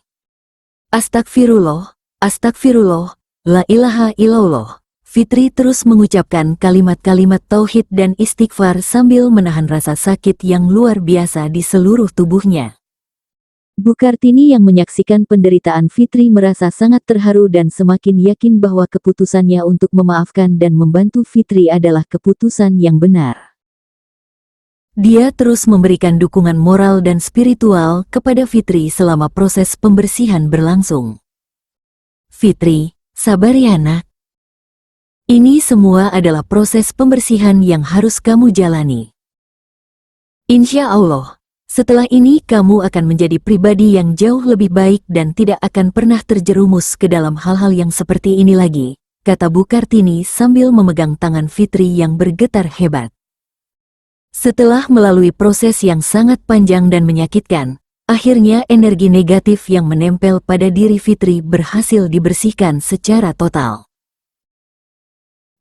Astagfirullah, astagfirullah, la ilaha illallah. Fitri terus mengucapkan kalimat-kalimat tauhid dan istighfar sambil menahan rasa sakit yang luar biasa di seluruh tubuhnya. Bu Kartini yang menyaksikan penderitaan Fitri merasa sangat terharu dan semakin yakin bahwa keputusannya untuk memaafkan dan membantu Fitri adalah keputusan yang benar. Dia terus memberikan dukungan moral dan spiritual kepada Fitri selama proses pembersihan berlangsung. Fitri, sabar ya nak. Ini semua adalah proses pembersihan yang harus kamu jalani. Insya Allah, Setelah ini kamu akan menjadi pribadi yang jauh lebih baik dan tidak akan pernah terjerumus ke dalam hal-hal yang seperti ini lagi, kata Bu Kartini sambil memegang tangan Fitri yang bergetar hebat. Setelah melalui proses yang sangat panjang dan menyakitkan, akhirnya energi negatif yang menempel pada diri Fitri berhasil dibersihkan secara total.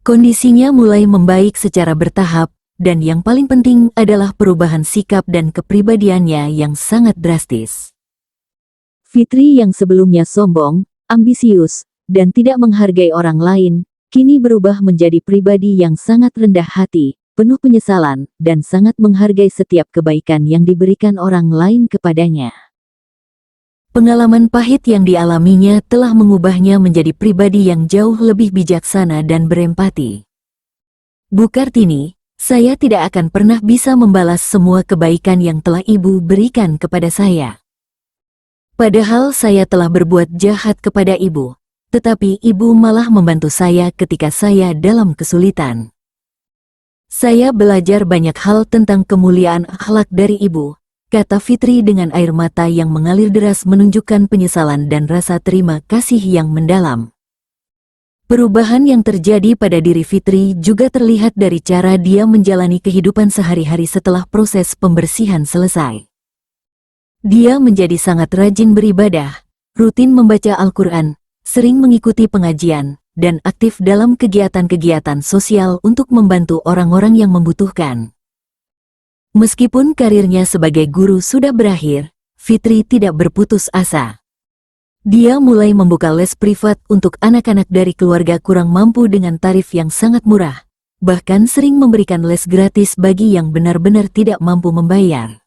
Kondisinya mulai membaik secara bertahap, dan yang paling penting adalah perubahan sikap dan kepribadiannya yang sangat drastis. Fitri yang sebelumnya sombong, ambisius, dan tidak menghargai orang lain, kini berubah menjadi pribadi yang sangat rendah hati, penuh penyesalan, dan sangat menghargai setiap kebaikan yang diberikan orang lain kepadanya. Pengalaman pahit yang dialaminya telah mengubahnya menjadi pribadi yang jauh lebih bijaksana dan berempati. Bu Kartini, saya tidak akan pernah bisa membalas semua kebaikan yang telah Ibu berikan kepada saya. Padahal saya telah berbuat jahat kepada Ibu, tetapi Ibu malah membantu saya ketika saya dalam kesulitan. Saya belajar banyak hal tentang kemuliaan akhlak dari Ibu, kata Fitri dengan air mata yang mengalir deras menunjukkan penyesalan dan rasa terima kasih yang mendalam. Perubahan yang terjadi pada diri Fitri juga terlihat dari cara dia menjalani kehidupan sehari-hari setelah proses pembersihan selesai. Dia menjadi sangat rajin beribadah, rutin membaca Al-Quran, sering mengikuti pengajian, dan aktif dalam kegiatan-kegiatan sosial untuk membantu orang-orang yang membutuhkan. Meskipun karirnya sebagai guru sudah berakhir, Fitri tidak berputus asa. Dia mulai membuka les privat untuk anak-anak dari keluarga kurang mampu dengan tarif yang sangat murah, bahkan sering memberikan les gratis bagi yang benar-benar tidak mampu membayar.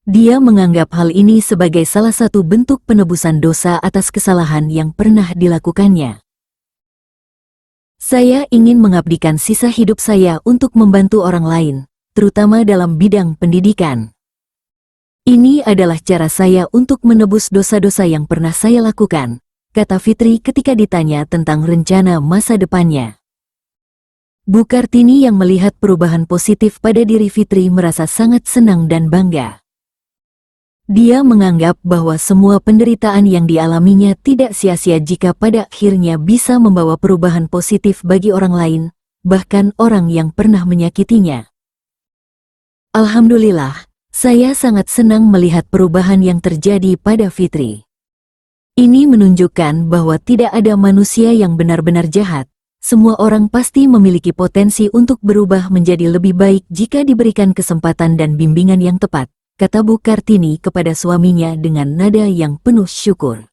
Dia menganggap hal ini sebagai salah satu bentuk penebusan dosa atas kesalahan yang pernah dilakukannya. Saya ingin mengabdikan sisa hidup saya untuk membantu orang lain, terutama dalam bidang pendidikan. Ini adalah cara saya untuk menebus dosa-dosa yang pernah saya lakukan, kata Fitri ketika ditanya tentang rencana masa depannya. Bu Kartini yang melihat perubahan positif pada diri Fitri merasa sangat senang dan bangga. Dia menganggap bahwa semua penderitaan yang dialaminya tidak sia-sia jika pada akhirnya bisa membawa perubahan positif bagi orang lain, bahkan orang yang pernah menyakitinya. Alhamdulillah, saya sangat senang melihat perubahan yang terjadi pada Fitri. Ini menunjukkan bahwa tidak ada manusia yang benar-benar jahat. Semua orang pasti memiliki potensi untuk berubah menjadi lebih baik jika diberikan kesempatan dan bimbingan yang tepat, kata Bu Kartini kepada suaminya dengan nada yang penuh syukur.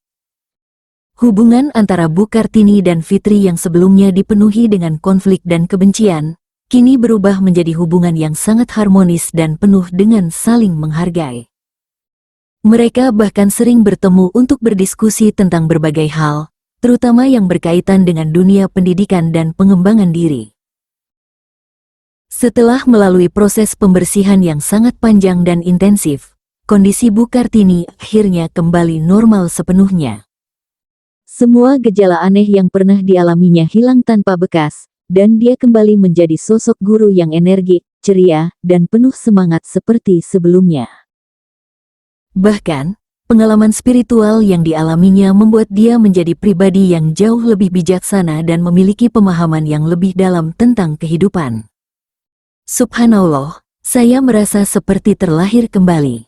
Hubungan antara Bu Kartini dan Fitri yang sebelumnya dipenuhi dengan konflik dan kebencian, kini berubah menjadi hubungan yang sangat harmonis dan penuh dengan saling menghargai. Mereka bahkan sering bertemu untuk berdiskusi tentang berbagai hal, terutama yang berkaitan dengan dunia pendidikan dan pengembangan diri. Setelah melalui proses pembersihan yang sangat panjang dan intensif, kondisi Bu Kartini akhirnya kembali normal sepenuhnya. Semua gejala aneh yang pernah dialaminya hilang tanpa bekas, dan dia kembali menjadi sosok guru yang energik, ceria, dan penuh semangat seperti sebelumnya. Bahkan, pengalaman spiritual yang dialaminya membuat dia menjadi pribadi yang jauh lebih bijaksana dan memiliki pemahaman yang lebih dalam tentang kehidupan. Subhanallah, saya merasa seperti terlahir kembali.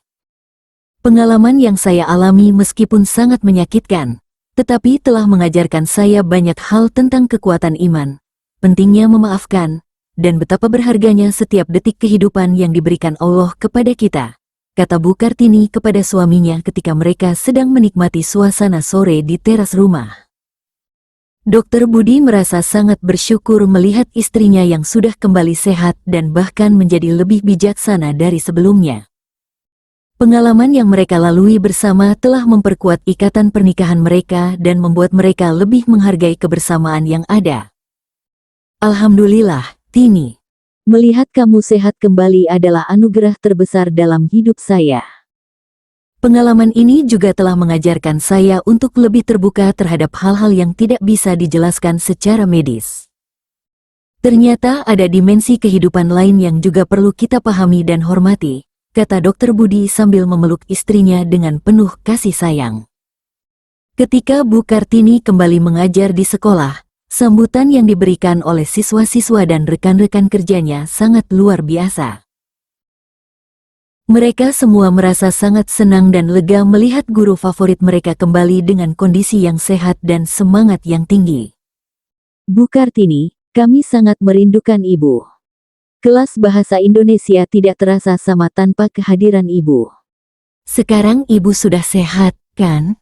Pengalaman yang saya alami meskipun sangat menyakitkan, tetapi telah mengajarkan saya banyak hal tentang kekuatan iman, pentingnya memaafkan, dan betapa berharganya setiap detik kehidupan yang diberikan Allah kepada kita, kata Bu Kartini kepada suaminya ketika mereka sedang menikmati suasana sore di teras rumah. Dr. Budi merasa sangat bersyukur melihat istrinya yang sudah kembali sehat dan bahkan menjadi lebih bijaksana dari sebelumnya. Pengalaman yang mereka lalui bersama telah memperkuat ikatan pernikahan mereka dan membuat mereka lebih menghargai kebersamaan yang ada. Alhamdulillah, Tini. Melihat kamu sehat kembali adalah anugerah terbesar dalam hidup saya. Pengalaman ini juga telah mengajarkan saya untuk lebih terbuka terhadap hal-hal yang tidak bisa dijelaskan secara medis. Ternyata ada dimensi kehidupan lain yang juga perlu kita pahami dan hormati, kata Dokter Budi sambil memeluk istrinya dengan penuh kasih sayang. Ketika Bu Kartini kembali mengajar di sekolah, sambutan yang diberikan oleh siswa-siswa dan rekan-rekan kerjanya sangat luar biasa. Mereka semua merasa sangat senang dan lega melihat guru favorit mereka kembali dengan kondisi yang sehat dan semangat yang tinggi. Bu Kartini, kami sangat merindukan Ibu. Kelas bahasa Indonesia tidak terasa sama tanpa kehadiran Ibu. Sekarang Ibu sudah sehat, kan?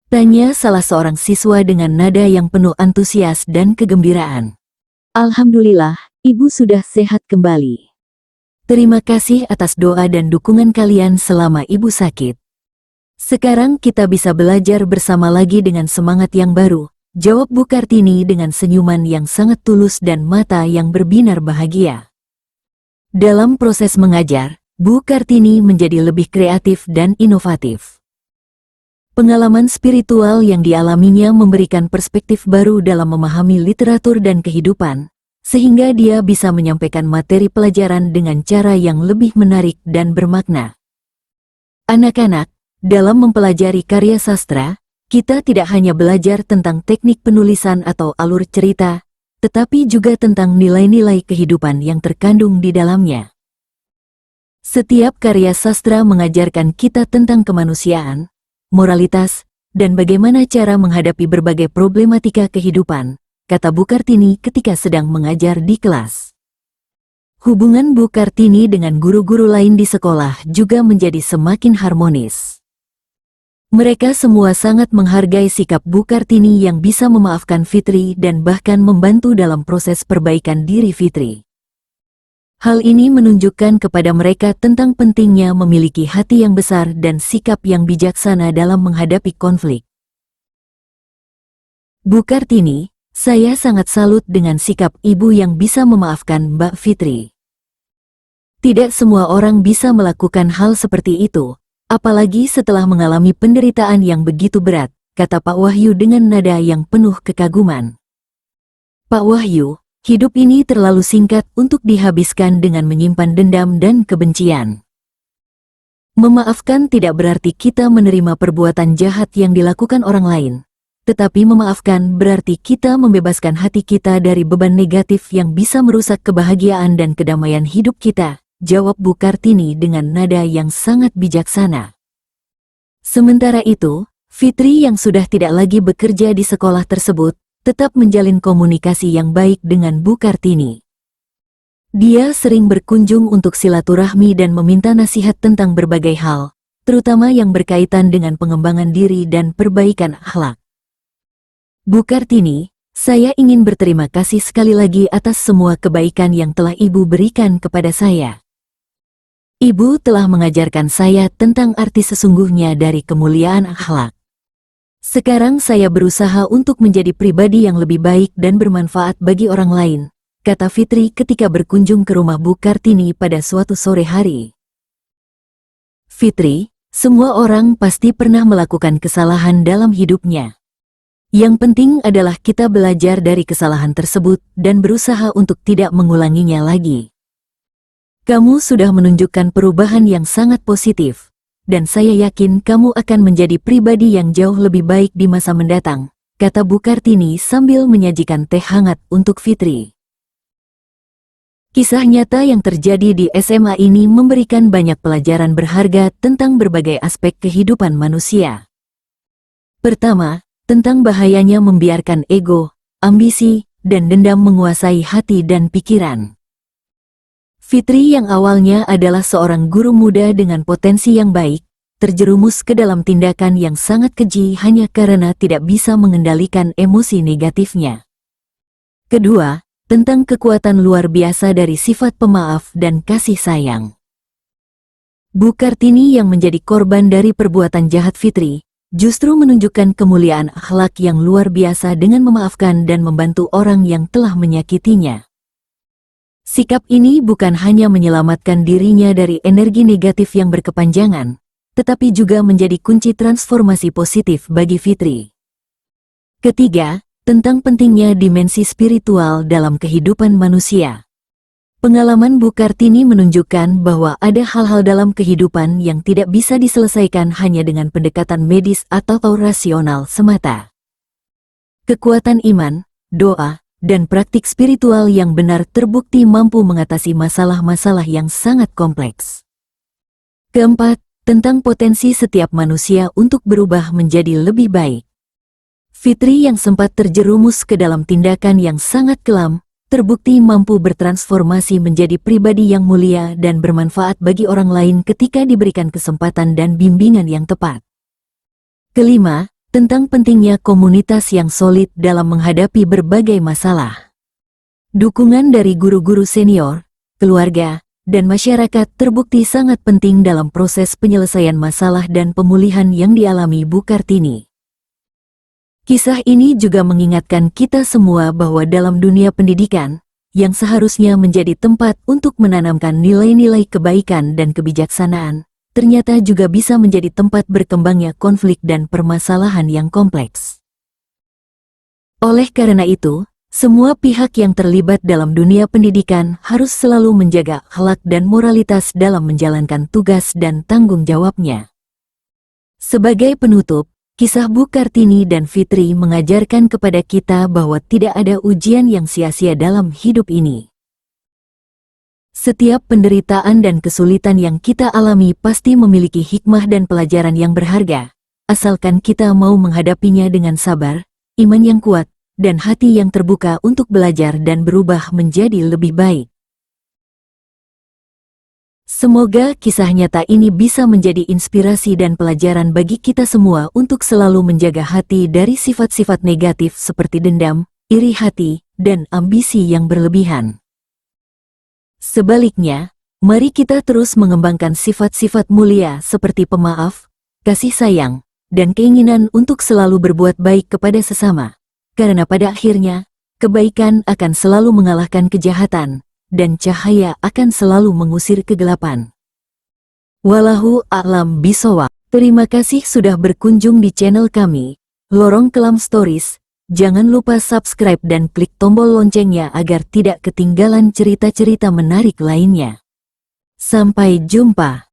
Tanya salah seorang siswa dengan nada yang penuh antusias dan kegembiraan. Alhamdulillah, Ibu sudah sehat kembali. Terima kasih atas doa dan dukungan kalian selama Ibu sakit. Sekarang kita bisa belajar bersama lagi dengan semangat yang baru, jawab Bu Kartini dengan senyuman yang sangat tulus dan mata yang berbinar bahagia. Dalam proses mengajar, Bu Kartini menjadi lebih kreatif dan inovatif. Pengalaman spiritual yang dialaminya memberikan perspektif baru dalam memahami literatur dan kehidupan, sehingga dia bisa menyampaikan materi pelajaran dengan cara yang lebih menarik dan bermakna. Anak-anak, dalam mempelajari karya sastra, kita tidak hanya belajar tentang teknik penulisan atau alur cerita, tetapi juga tentang nilai-nilai kehidupan yang terkandung di dalamnya. Setiap karya sastra mengajarkan kita tentang kemanusiaan, moralitas, dan bagaimana cara menghadapi berbagai problematika kehidupan, kata Bu Kartini ketika sedang mengajar di kelas. Hubungan Bu Kartini dengan guru-guru lain di sekolah juga menjadi semakin harmonis. Mereka semua sangat menghargai sikap Bu Kartini yang bisa memaafkan Fitri dan bahkan membantu dalam proses perbaikan diri Fitri. Hal ini menunjukkan kepada mereka tentang pentingnya memiliki hati yang besar dan sikap yang bijaksana dalam menghadapi konflik. Bu Kartini, saya sangat salut dengan sikap Ibu yang bisa memaafkan Mbak Fitri. Tidak semua orang bisa melakukan hal seperti itu, apalagi setelah mengalami penderitaan yang begitu berat, kata Pak Wahyu dengan nada yang penuh kekaguman. Pak Wahyu, hidup ini terlalu singkat untuk dihabiskan dengan menyimpan dendam dan kebencian. Memaafkan tidak berarti kita menerima perbuatan jahat yang dilakukan orang lain. Tetapi memaafkan berarti kita membebaskan hati kita dari beban negatif yang bisa merusak kebahagiaan dan kedamaian hidup kita, jawab Bu Kartini dengan nada yang sangat bijaksana. Sementara itu, Fitri yang sudah tidak lagi bekerja di sekolah tersebut, tetap menjalin komunikasi yang baik dengan Bu Kartini. Dia sering berkunjung untuk silaturahmi dan meminta nasihat tentang berbagai hal, terutama yang berkaitan dengan pengembangan diri dan perbaikan akhlak. Bu Kartini, saya ingin berterima kasih sekali lagi atas semua kebaikan yang telah Ibu berikan kepada saya. Ibu telah mengajarkan saya tentang arti sesungguhnya dari kemuliaan akhlak. Sekarang saya berusaha untuk menjadi pribadi yang lebih baik dan bermanfaat bagi orang lain, kata Fitri ketika berkunjung ke rumah Bu Kartini pada suatu sore hari. Fitri, semua orang pasti pernah melakukan kesalahan dalam hidupnya. Yang penting adalah kita belajar dari kesalahan tersebut dan berusaha untuk tidak mengulanginya lagi. Kamu sudah menunjukkan perubahan yang sangat positif, dan saya yakin kamu akan menjadi pribadi yang jauh lebih baik di masa mendatang, kata Bu Kartini sambil menyajikan teh hangat untuk Fitri. Kisah nyata yang terjadi di SMA ini memberikan banyak pelajaran berharga tentang berbagai aspek kehidupan manusia. Pertama, tentang bahayanya membiarkan ego, ambisi, dan dendam menguasai hati dan pikiran. Fitri yang awalnya adalah seorang guru muda dengan potensi yang baik, terjerumus ke dalam tindakan yang sangat keji hanya karena tidak bisa mengendalikan emosi negatifnya. Kedua, tentang kekuatan luar biasa dari sifat pemaaf dan kasih sayang. Bu Kartini yang menjadi korban dari perbuatan jahat Fitri, justru menunjukkan kemuliaan akhlak yang luar biasa dengan memaafkan dan membantu orang yang telah menyakitinya. Sikap ini bukan hanya menyelamatkan dirinya dari energi negatif yang berkepanjangan, tetapi juga menjadi kunci transformasi positif bagi Fitri. Ketiga, tentang pentingnya dimensi spiritual dalam kehidupan manusia. Pengalaman Bu Kartini menunjukkan bahwa ada hal-hal dalam kehidupan yang tidak bisa diselesaikan hanya dengan pendekatan medis atau rasional semata. Kekuatan iman, doa, dan praktik spiritual yang benar terbukti mampu mengatasi masalah-masalah yang sangat kompleks. Keempat, tentang potensi setiap manusia untuk berubah menjadi lebih baik. Fitri yang sempat terjerumus ke dalam tindakan yang sangat kelam, terbukti mampu bertransformasi menjadi pribadi yang mulia dan bermanfaat bagi orang lain ketika diberikan kesempatan dan bimbingan yang tepat. Kelima, tentang pentingnya komunitas yang solid dalam menghadapi berbagai masalah. Dukungan dari guru-guru senior, keluarga, dan masyarakat terbukti sangat penting dalam proses penyelesaian masalah dan pemulihan yang dialami Bu Kartini. Kisah ini juga mengingatkan kita semua bahwa dalam dunia pendidikan, yang seharusnya menjadi tempat untuk menanamkan nilai-nilai kebaikan dan kebijaksanaan, ternyata juga bisa menjadi tempat berkembangnya konflik dan permasalahan yang kompleks. Oleh karena itu, semua pihak yang terlibat dalam dunia pendidikan harus selalu menjaga akhlak dan moralitas dalam menjalankan tugas dan tanggung jawabnya. Sebagai penutup, kisah Bu Kartini dan Fitri mengajarkan kepada kita bahwa tidak ada ujian yang sia-sia dalam hidup ini. Setiap penderitaan dan kesulitan yang kita alami pasti memiliki hikmah dan pelajaran yang berharga, asalkan kita mau menghadapinya dengan sabar, iman yang kuat, dan hati yang terbuka untuk belajar dan berubah menjadi lebih baik. Semoga kisah nyata ini bisa menjadi inspirasi dan pelajaran bagi kita semua untuk selalu menjaga hati dari sifat-sifat negatif seperti dendam, iri hati, dan ambisi yang berlebihan. Sebaliknya, mari kita terus mengembangkan sifat-sifat mulia seperti pemaaf, kasih sayang, dan keinginan untuk selalu berbuat baik kepada sesama. Karena pada akhirnya, kebaikan akan selalu mengalahkan kejahatan, dan cahaya akan selalu mengusir kegelapan. Wallahu a'lam bishawab. Terima kasih sudah berkunjung di channel kami, Lorong Kelam Stories. Jangan lupa subscribe dan klik tombol loncengnya agar tidak ketinggalan cerita-cerita menarik lainnya. Sampai jumpa.